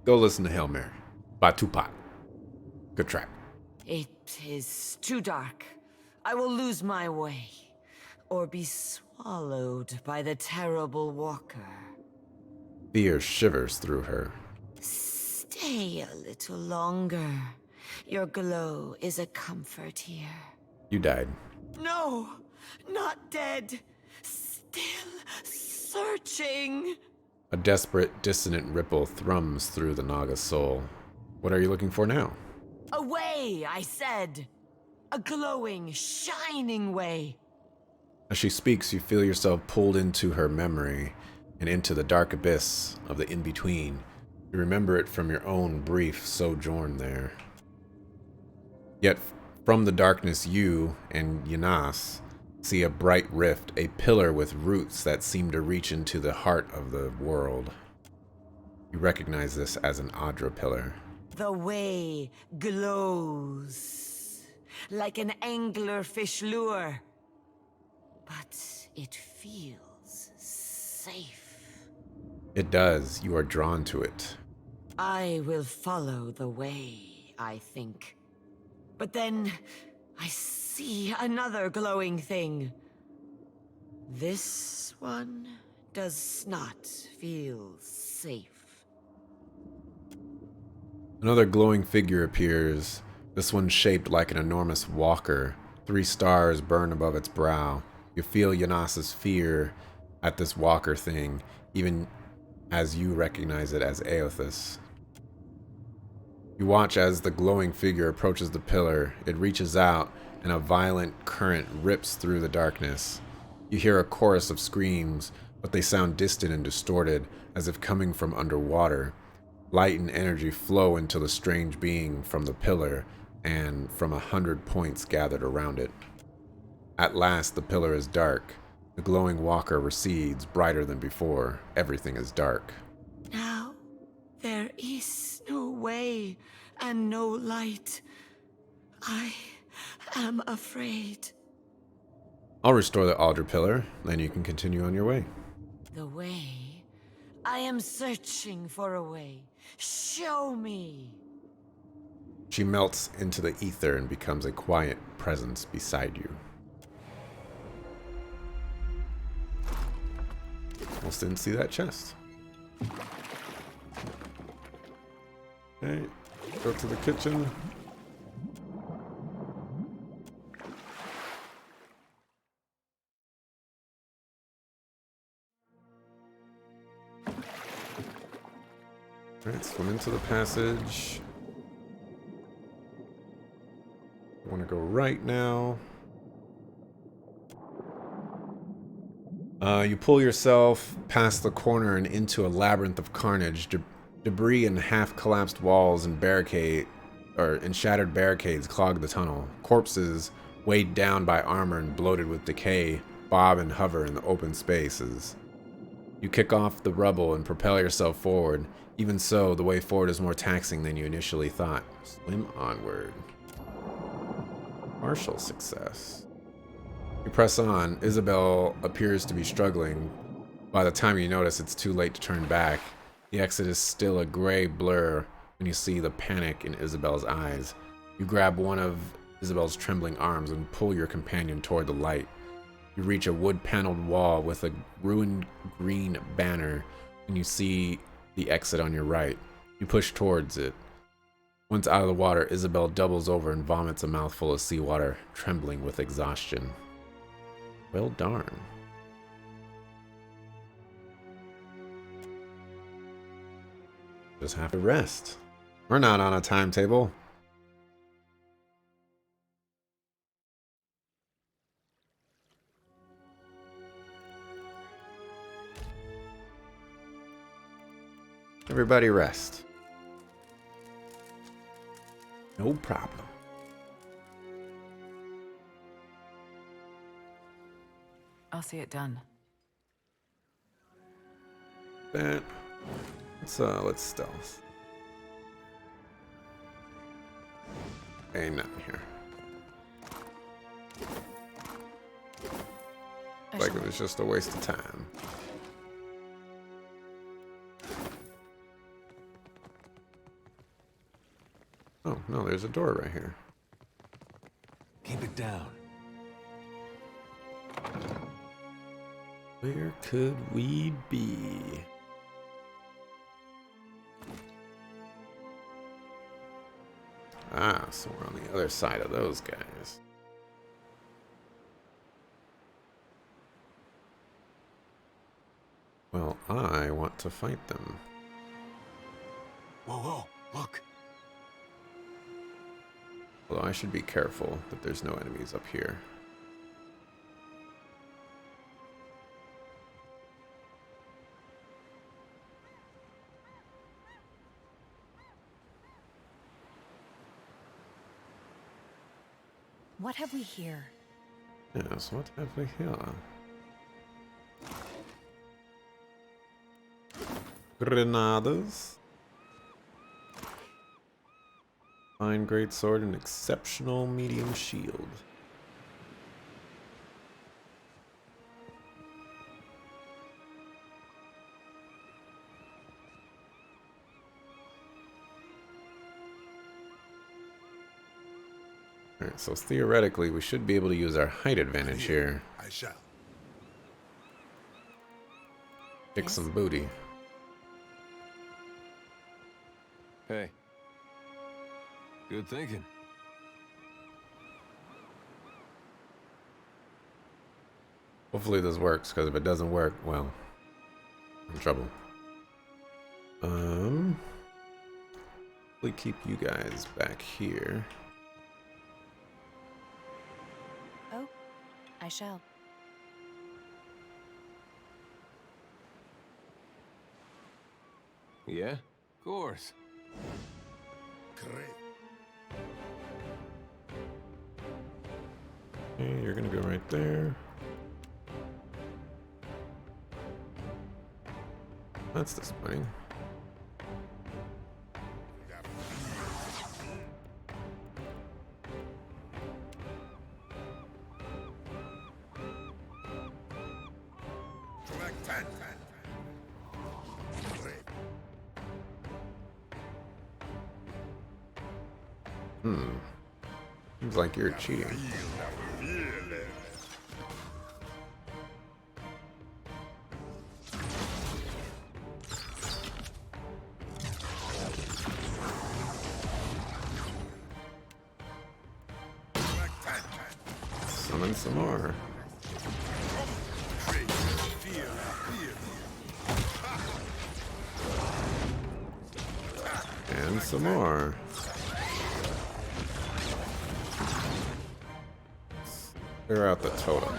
Go listen to Hail Mary by Tupac. Good track. It is too dark. I will lose my way, or be swallowed by the terrible walker. Fear shivers through her. Stay a little longer. Your glow is a comfort here. You died. No, not dead. Still searching. A desperate, dissonant ripple thrums through the Naga's soul. What are you looking for now? A way, I said. A glowing, shining way. As she speaks, you feel yourself pulled into her memory and into the dark abyss of the in-between. You remember it from your own brief sojourn there. Yet from the darkness, you and Yanas see a bright rift, a pillar with roots that seem to reach into the heart of the world. You recognize this as an Adra pillar. The way glows like an anglerfish lure, but it feels safe. It does. You are drawn to it. I will follow the way, I think. But then I see another glowing thing. This one does not feel safe. Another glowing figure appears, this one shaped like an enormous walker. 3 stars burn above its brow. You feel Yanas's fear at this walker thing, even as you recognize it as Aothus. You watch as the glowing figure approaches the pillar. It reaches out, and a violent current rips through the darkness. You hear a chorus of screams, but they sound distant and distorted, as if coming from underwater. Light and energy flow into the strange being from the pillar, and from 100 points gathered around it. At last, the pillar is dark. The glowing walker recedes, brighter than before. Everything is dark. Now, there is no way and no light. I am afraid. I'll restore the Alder pillar, then you can continue on your way. The way? I am searching for a way. Show me. She melts into the ether and becomes a quiet presence beside you. Almost didn't see that chest. Okay, go to the kitchen. Alright, swim into the passage. I want to go right now. You pull yourself past the corner and into a labyrinth of carnage. Debris and half-collapsed walls and shattered barricades clog the tunnel. Corpses, weighed down by armor and bloated with decay, bob and hover in the open spaces. You kick off the rubble and propel yourself forward. Even so, the way forward is more taxing than you initially thought. Swim onward. Partial success. You press on. Isabel appears to be struggling, By the time you notice it's too late to turn back, the exit is still a gray blur when you see the panic in Isabel's eyes. You grab one of Isabel's trembling arms and pull your companion toward the light. You reach a wood-paneled wall with a ruined green banner, and you see the exit on your right. You push towards it. Once out of the water, Isabel doubles over and vomits a mouthful of seawater, trembling with exhaustion. Well, darn. Just have to rest. We're not on a timetable. Everybody rest. No problem. I'll see it done. That. Let's stealth. Ain't nothing here. Like it was just a waste of time. Oh, no, there's a door right here. Keep it down. Where could we be? Ah, so we're on the other side of those guys. Well, I want to fight them. Whoa, whoa, look. Although I should be careful that there's no enemies up here. What have we here? Yes, what have we here? Granadas. Fine great sword and exceptional medium shield. Alright, so theoretically we should be able to use our height advantage here. I shall. Kick some booty. Hey. Good thinking. Hopefully this works, because if it doesn't work, well, I'm in trouble. We'll keep you guys back here. Oh, I shall. Yeah? Of course. Great. Okay, you're gonna go right there. That's disappointing. Seems like you're cheating. Summon some more. And some more. Clear out the totem.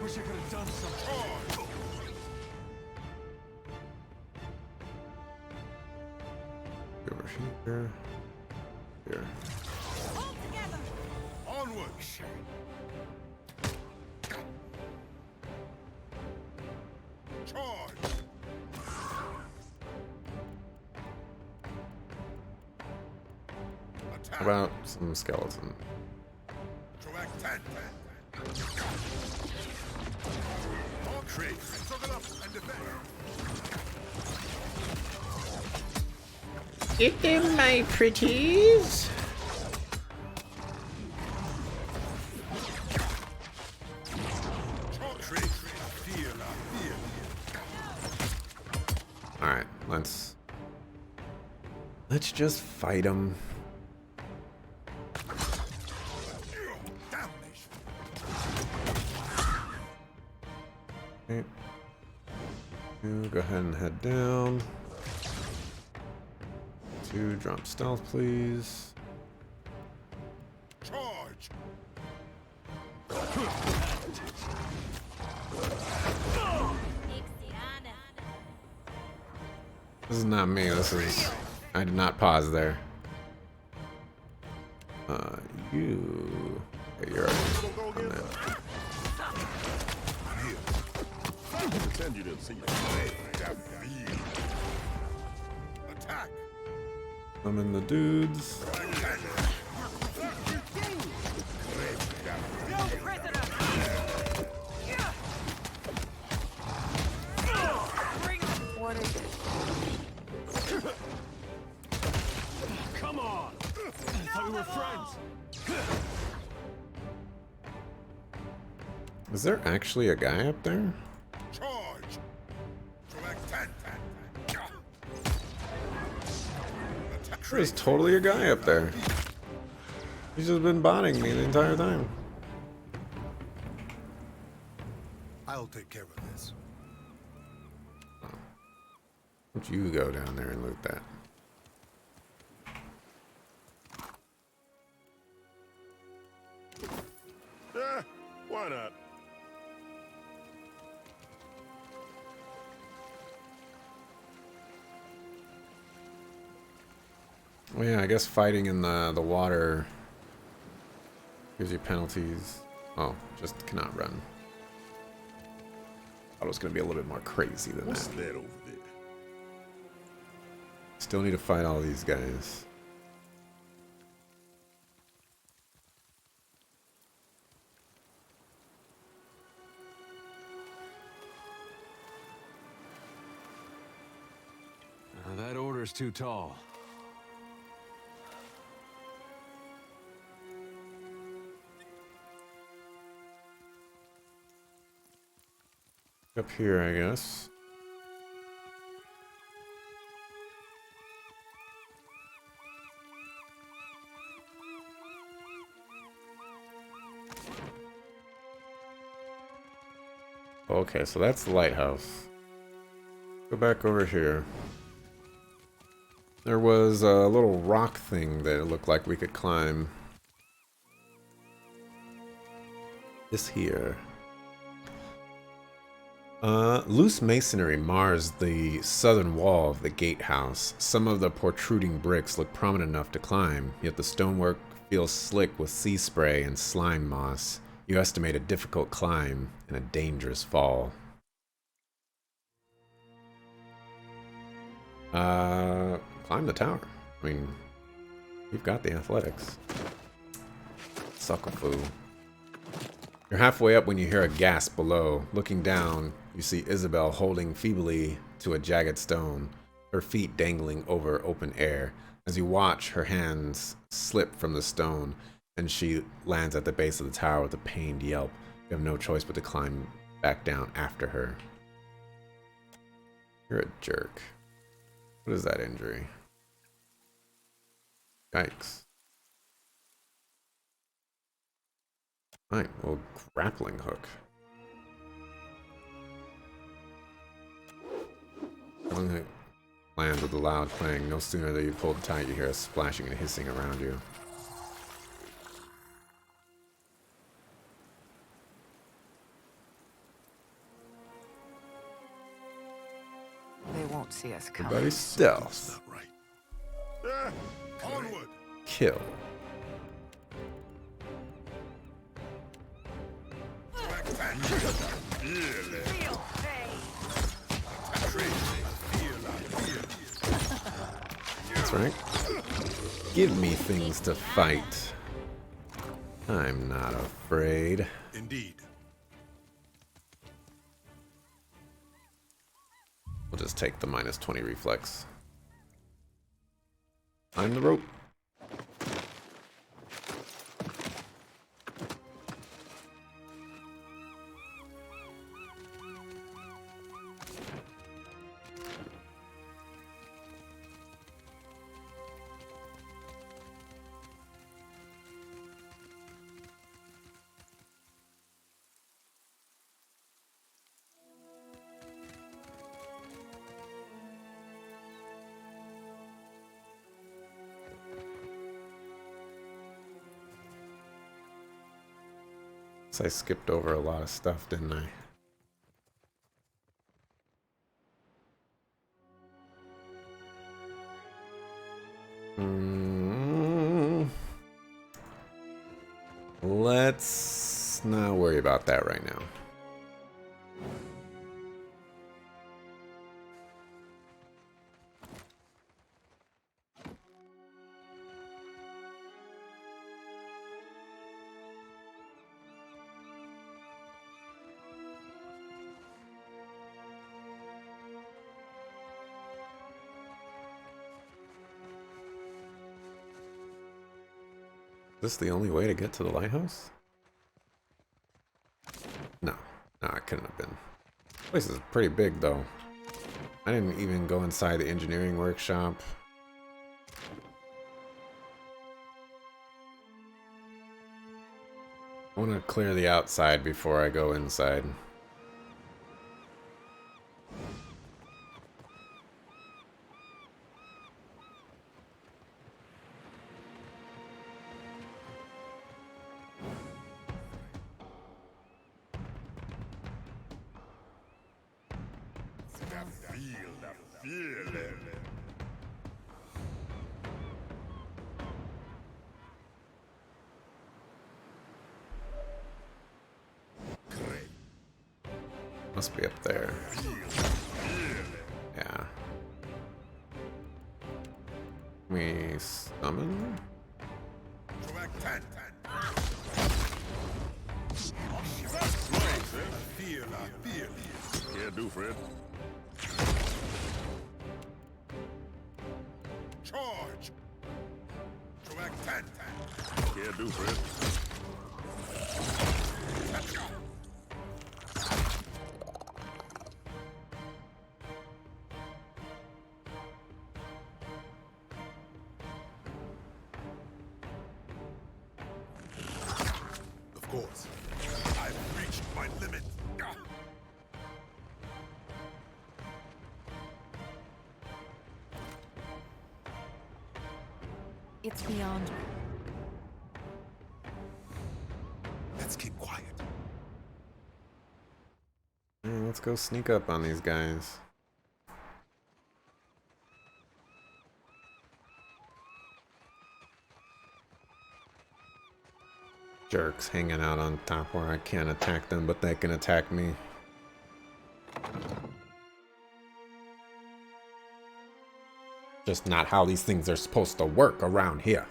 Wish I could have done something. Over here. Here. Onward. How about some skeleton? Get them, my pretties. All right, let's just fight them. Okay. You go ahead and head down. 2, drop stealth, please. Charge! This is not me. This is. I did not pause there. You. Okay, you're on that. Pretend you didn't see me. Attack! I'm in the dudes. What is it? Come on! I thought we were friends. Is there actually a guy up there? Charge! There's totally a guy up there. He's just been botting me the entire time. I'll take care of this. Why don't you go down there and loot that? Why not? Well, yeah, I guess fighting in the water gives you penalties. Oh, just cannot run. Thought it was going to be a little bit more crazy than What's that. that over there? Still need to fight all these guys. That order's too tall. Up here, I guess. Okay, so that's the lighthouse. Go back over here. There was a little rock thing that it looked like we could climb. This here. Loose masonry mars the southern wall of the gatehouse. Some of the protruding bricks look prominent enough to climb, yet the stonework feels slick with sea spray and slime moss. You estimate a difficult climb and a dangerous fall. Climb the tower. I mean, you've got the athletics. Suckafoo. You're halfway up when you hear a gasp below. Looking down, you see Isabel holding feebly to a jagged stone, her feet dangling over open air. As you watch, her hands slip from the stone, and she lands at the base of the tower with a pained yelp. You have no choice but to climb back down after her. You're a jerk. What is that injury? Yikes. Alright, well, grappling hook. Grappling hook lands with a loud clang. No sooner than you pull it tight, you hear a splashing and hissing around you. They won't see us coming. Everybody stealth. Not right. Onward! Kill. That's right. Give me things to fight. I'm not afraid. Indeed. We'll just take the -20 reflex. Climb the rope. I skipped over a lot of stuff, didn't I? Let's not worry about that right now. Is this the only way to get to the lighthouse? No, it couldn't have been. This place is pretty big, though. I didn't even go inside the engineering workshop. I want to clear the outside before I go inside. Must be up there. Yeah. We summon? Can't do, Fred. Charge! Can't do, Fred. Of course. I've reached my limit. It's beyond. Let's keep quiet. Let's go sneak up on these guys. Jerks hanging out on top where I can't attack them, but they can attack me. Just not how these things are supposed to work around here.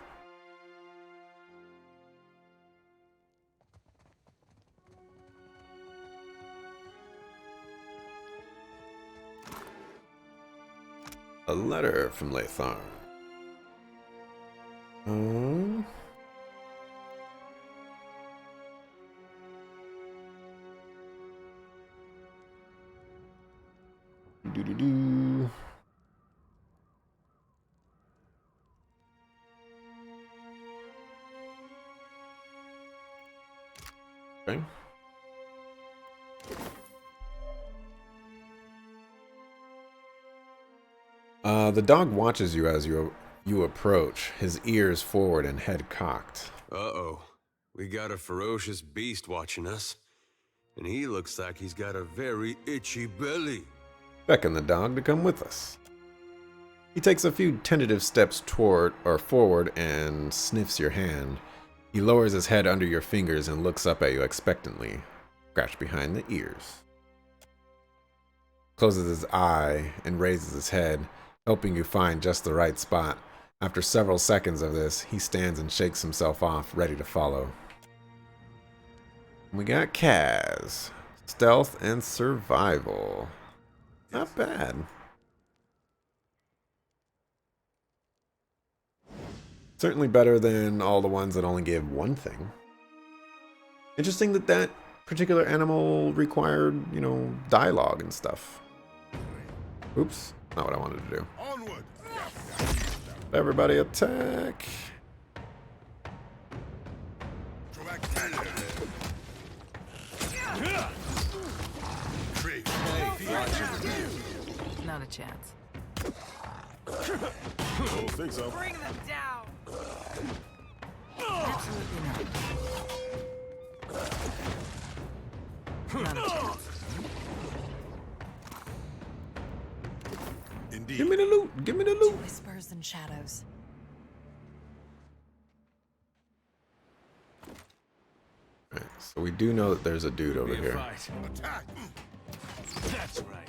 A letter from Lathar. Do-do-do. Okay. The dog watches you as you approach, his ears forward and head cocked. Uh-oh. We got a ferocious beast watching us. And he looks like he's got a very itchy belly. Beckon the dog to come with us. He takes a few tentative steps forward and sniffs your hand. He lowers his head under your fingers and looks up at you expectantly, scratched behind the ears. closes his eye, and raises his head, helping you find just the right spot. After several seconds of this, he stands and shakes himself off, ready to follow. We got Kaz. Stealth and survival. Not bad. Certainly better than all the ones that only gave one thing. Interesting that that particular animal required, you know, dialogue and stuff. Oops, not what I wanted to do. Onward! Everybody attack! Not a chance. Don't think so. Bring them down! Absolutely not. Not a chance. Indeed. Give me the loot! Give me the loot! Whispers and shadows. Alright, so we do know that there's a dude over Be a here. fight. Attack! That's right.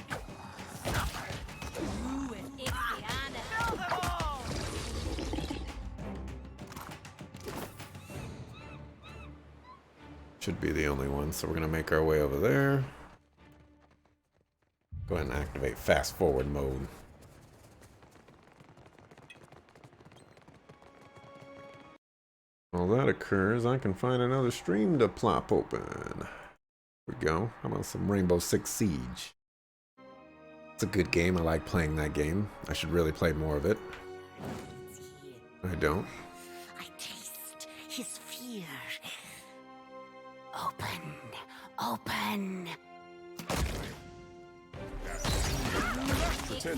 Should be the only one, so we're gonna make our way over there. Go ahead and activate fast forward mode. While that occurs, I can find another stream to plop open. Here we go. How about some Rainbow Six Siege? It's a good game. I like playing that game. I should really play more of it. I don't. I taste his fear. Open, open.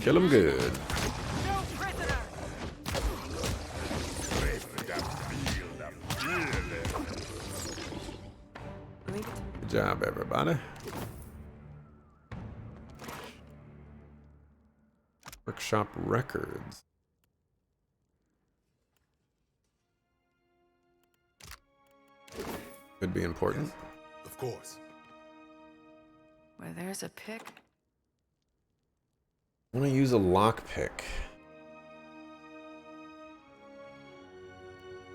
Kill him good. No prisoner! Good job, everybody. Workshop records. Could be important. Of course. Where there's a pick, I'm gonna use a lockpick.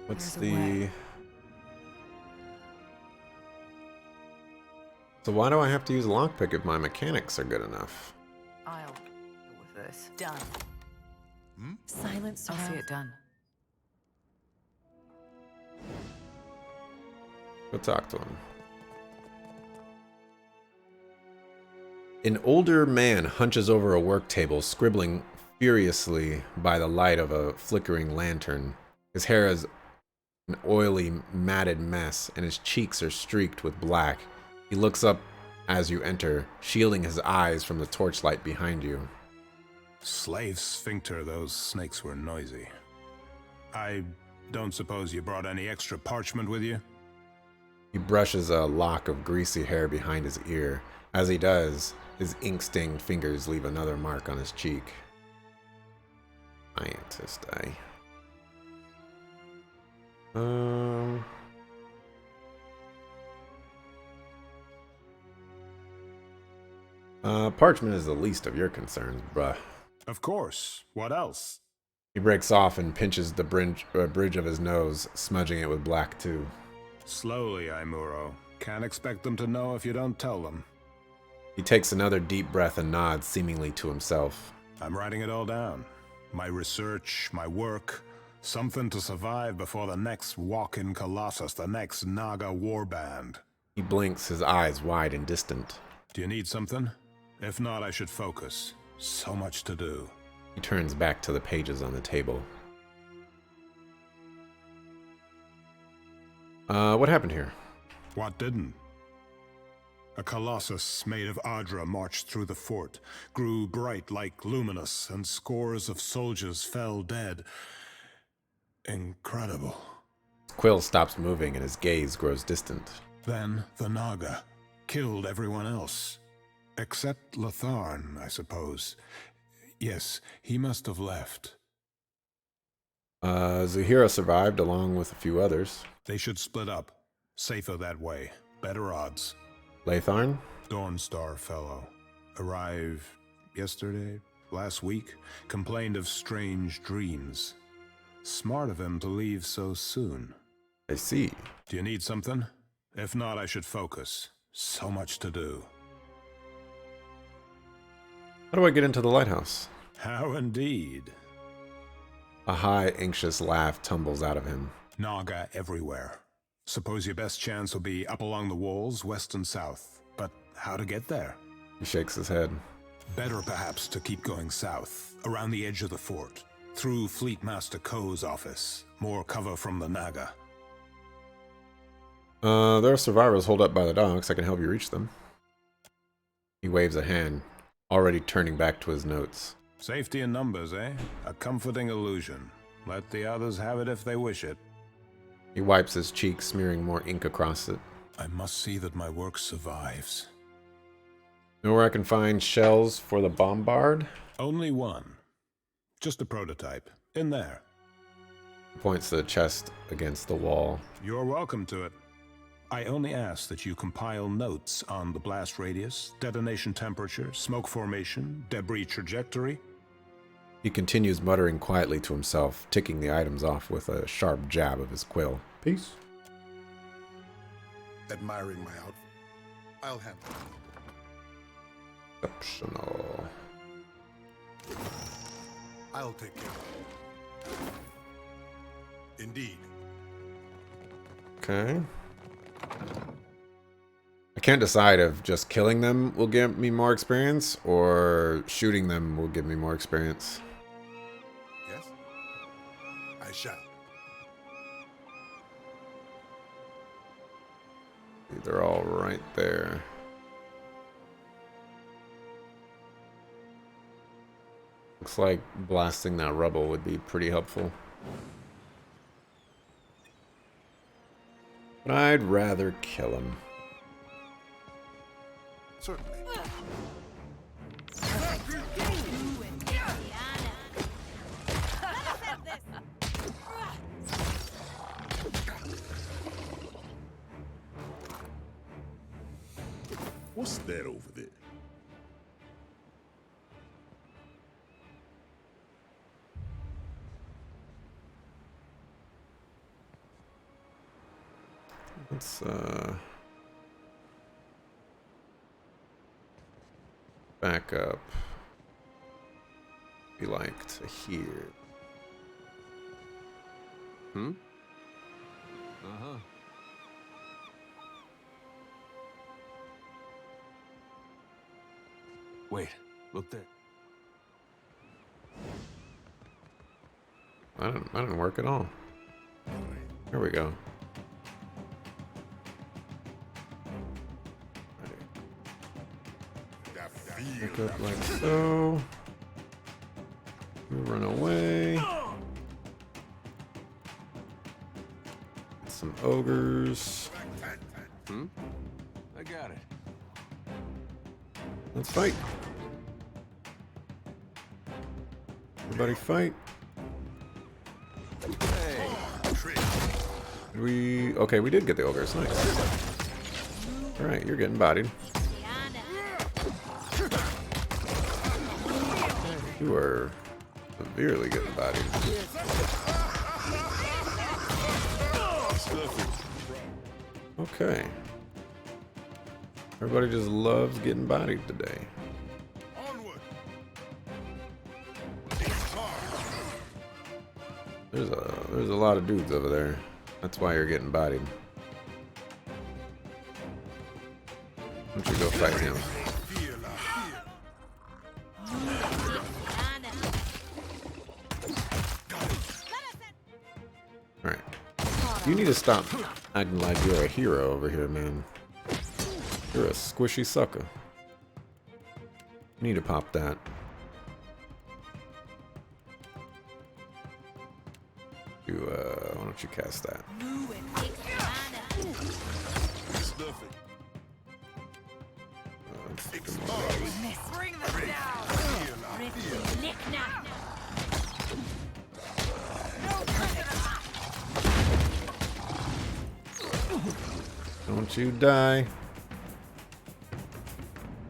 What's There's a the... way. So why do I have to use a lockpick if my mechanics are good enough? I'll deal with this. Done. Silence I'll see surrounds. it done. Go talk to him. An older man hunches over a work table, scribbling furiously by the light of a flickering lantern. His hair is an oily, matted mess, and his cheeks are streaked with black. He looks up as you enter, shielding his eyes from the torchlight behind you. Slave sphincter, those snakes were noisy. I don't suppose you brought any extra parchment with you? He brushes a lock of greasy hair behind his ear. As he does, his ink-stained fingers leave another mark on his cheek. Scientist, parchment is the least of your concerns, bruh. Of course. What else? He breaks off and pinches the bridge of his nose, smudging it with black too. Slowly, Aimuro. Can't expect them to know if you don't tell them. He takes another deep breath and nods seemingly to himself. I'm writing it all down. My research, my work, something to survive before the next walk-in Colossus, the next Naga warband. He blinks, his eyes wide and distant. Do you need something? If not, I should focus. So much to do. He turns back to the pages on the table. What happened here? What didn't? A colossus made of Adra marched through the fort, grew bright like luminous, and scores of soldiers fell dead. Incredible. Quill stops moving and his gaze grows distant. Then the Naga killed everyone else. Except Latharn, I suppose. Yes, he must have left. Zuhira survived along with a few others. They should split up. Safer that way. Better odds. Latharn? Dawnstar fellow. Arrive yesterday, last week, complained of strange dreams. Smart of him to leave so soon. I see. Do you need something? If not, I should focus. So much to do. How do I get into the lighthouse? How indeed. A high, anxious laugh tumbles out of him. Naga everywhere. Suppose your best chance will be up along the walls, west and south. But how to get there? He shakes his head. Better perhaps to keep going south, around the edge of the fort, through Fleet Master Ko's office. More cover from the Naga. There are survivors holed up by the docks. I can help you reach them. He waves a hand, already turning back to his notes. Safety in numbers, eh? A comforting illusion. Let the others have it if they wish it. He wipes his cheek, smearing more ink across it. I must see that my work survives. Know where I can find shells for the bombard? Only one. Just a prototype. In there. He points to the chest against the wall. You're welcome to it. I only ask that you compile notes on the blast radius, detonation temperature, smoke formation, debris trajectory. He continues muttering quietly to himself, ticking the items off with a sharp jab of his quill. Peace. Admiring my outfit. I'll handle it. Exceptional. I'll take care of it. Indeed. Okay. I can't decide if just killing them will give me more experience or shooting them will give me more experience. Yes? I shall. They're all right there. Looks like blasting that rubble would be pretty helpful. But I'd rather kill him. Certainly. What's that over there? Let's back up. We like to hear. Uh-huh. Wait, look there. I didn't work at all. Here we go. Pick up like so. We run away. Some ogres. I got it. Let's fight. Everybody fight. Okay, we did get the ogres. Nice. Alright, you're getting bodied. You are severely getting bodied. Okay. Everybody just loves getting bodied today. Onward. There's a lot of dudes over there. That's why you're getting bodied. Why don't you go fight him? Alright. You need to stop acting like you're a hero over here, man. You're a squishy sucker. You need to pop that. You, why don't you cast that? Bring them down! Don't you die.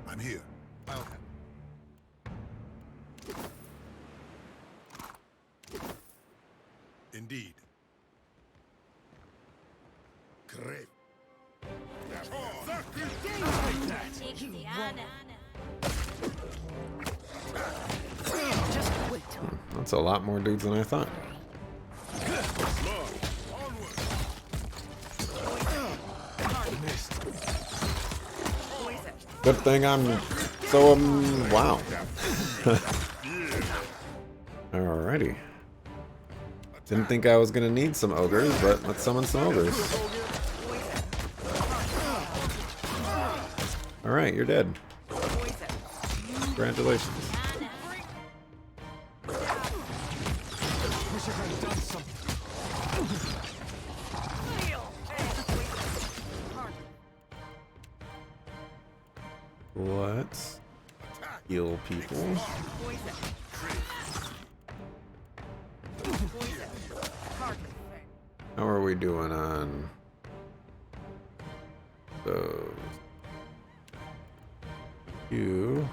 I'm here. I'll That's a lot more dudes than I thought. Good thing I'm so wow. Alrighty. Didn't think I was gonna need some ogres, but let's summon some ogres. Alright, you're dead. Congratulations. Let's heal people. How are we doing on those? You.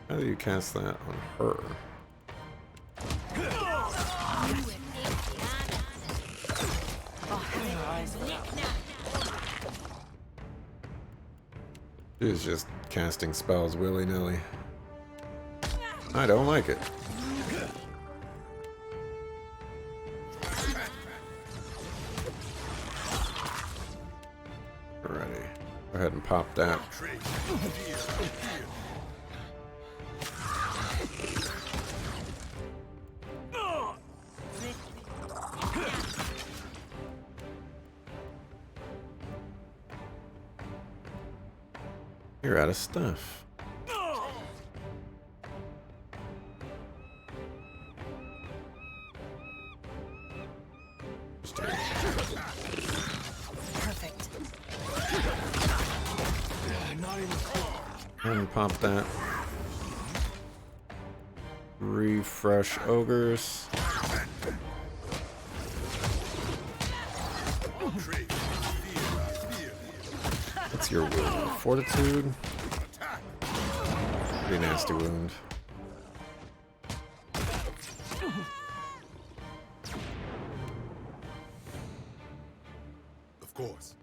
How do you cast that on her? She's just casting spells willy-nilly. I don't like it. Alrighty. Go ahead and pop that. You're out of stuff. Perfect. And pop that. Refresh ogres. What's your wound? Fortitude? Pretty nasty wound. Of course.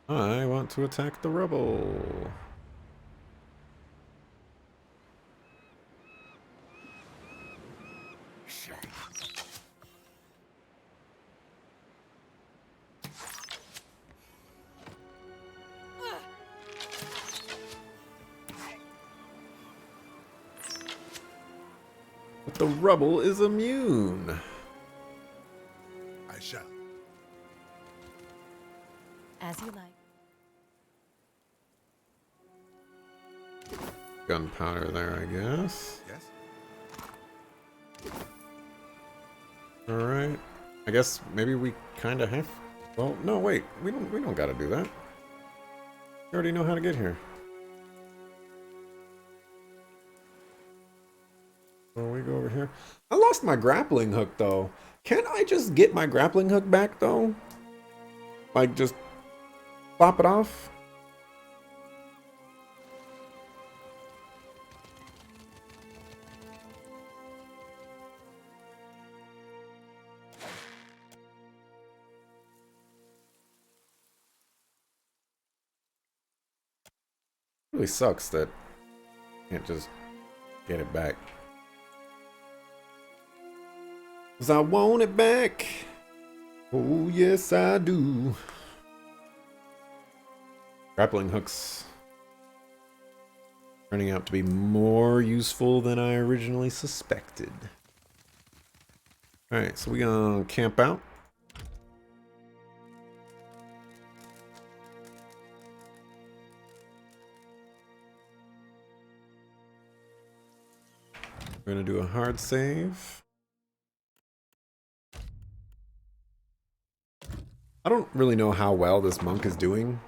I want to attack the rubble. But the rubble is immune. I shall. As you like. Gunpowder there, I guess. Yes? Alright. I guess maybe we kinda have. Well, no, wait. We don't gotta do that. We already know how to get here. So we go over here. I lost my grappling hook though. Can't I just get my grappling hook back though? Like just pop it off? Really sucks that I can't just get it back. 'Cause I want it back. Oh yes I do. Grappling hooks turning out to be more useful than I originally suspected. Alright, so we gonna camp out. We're gonna do a hard save. I don't really know how well this monk is doing.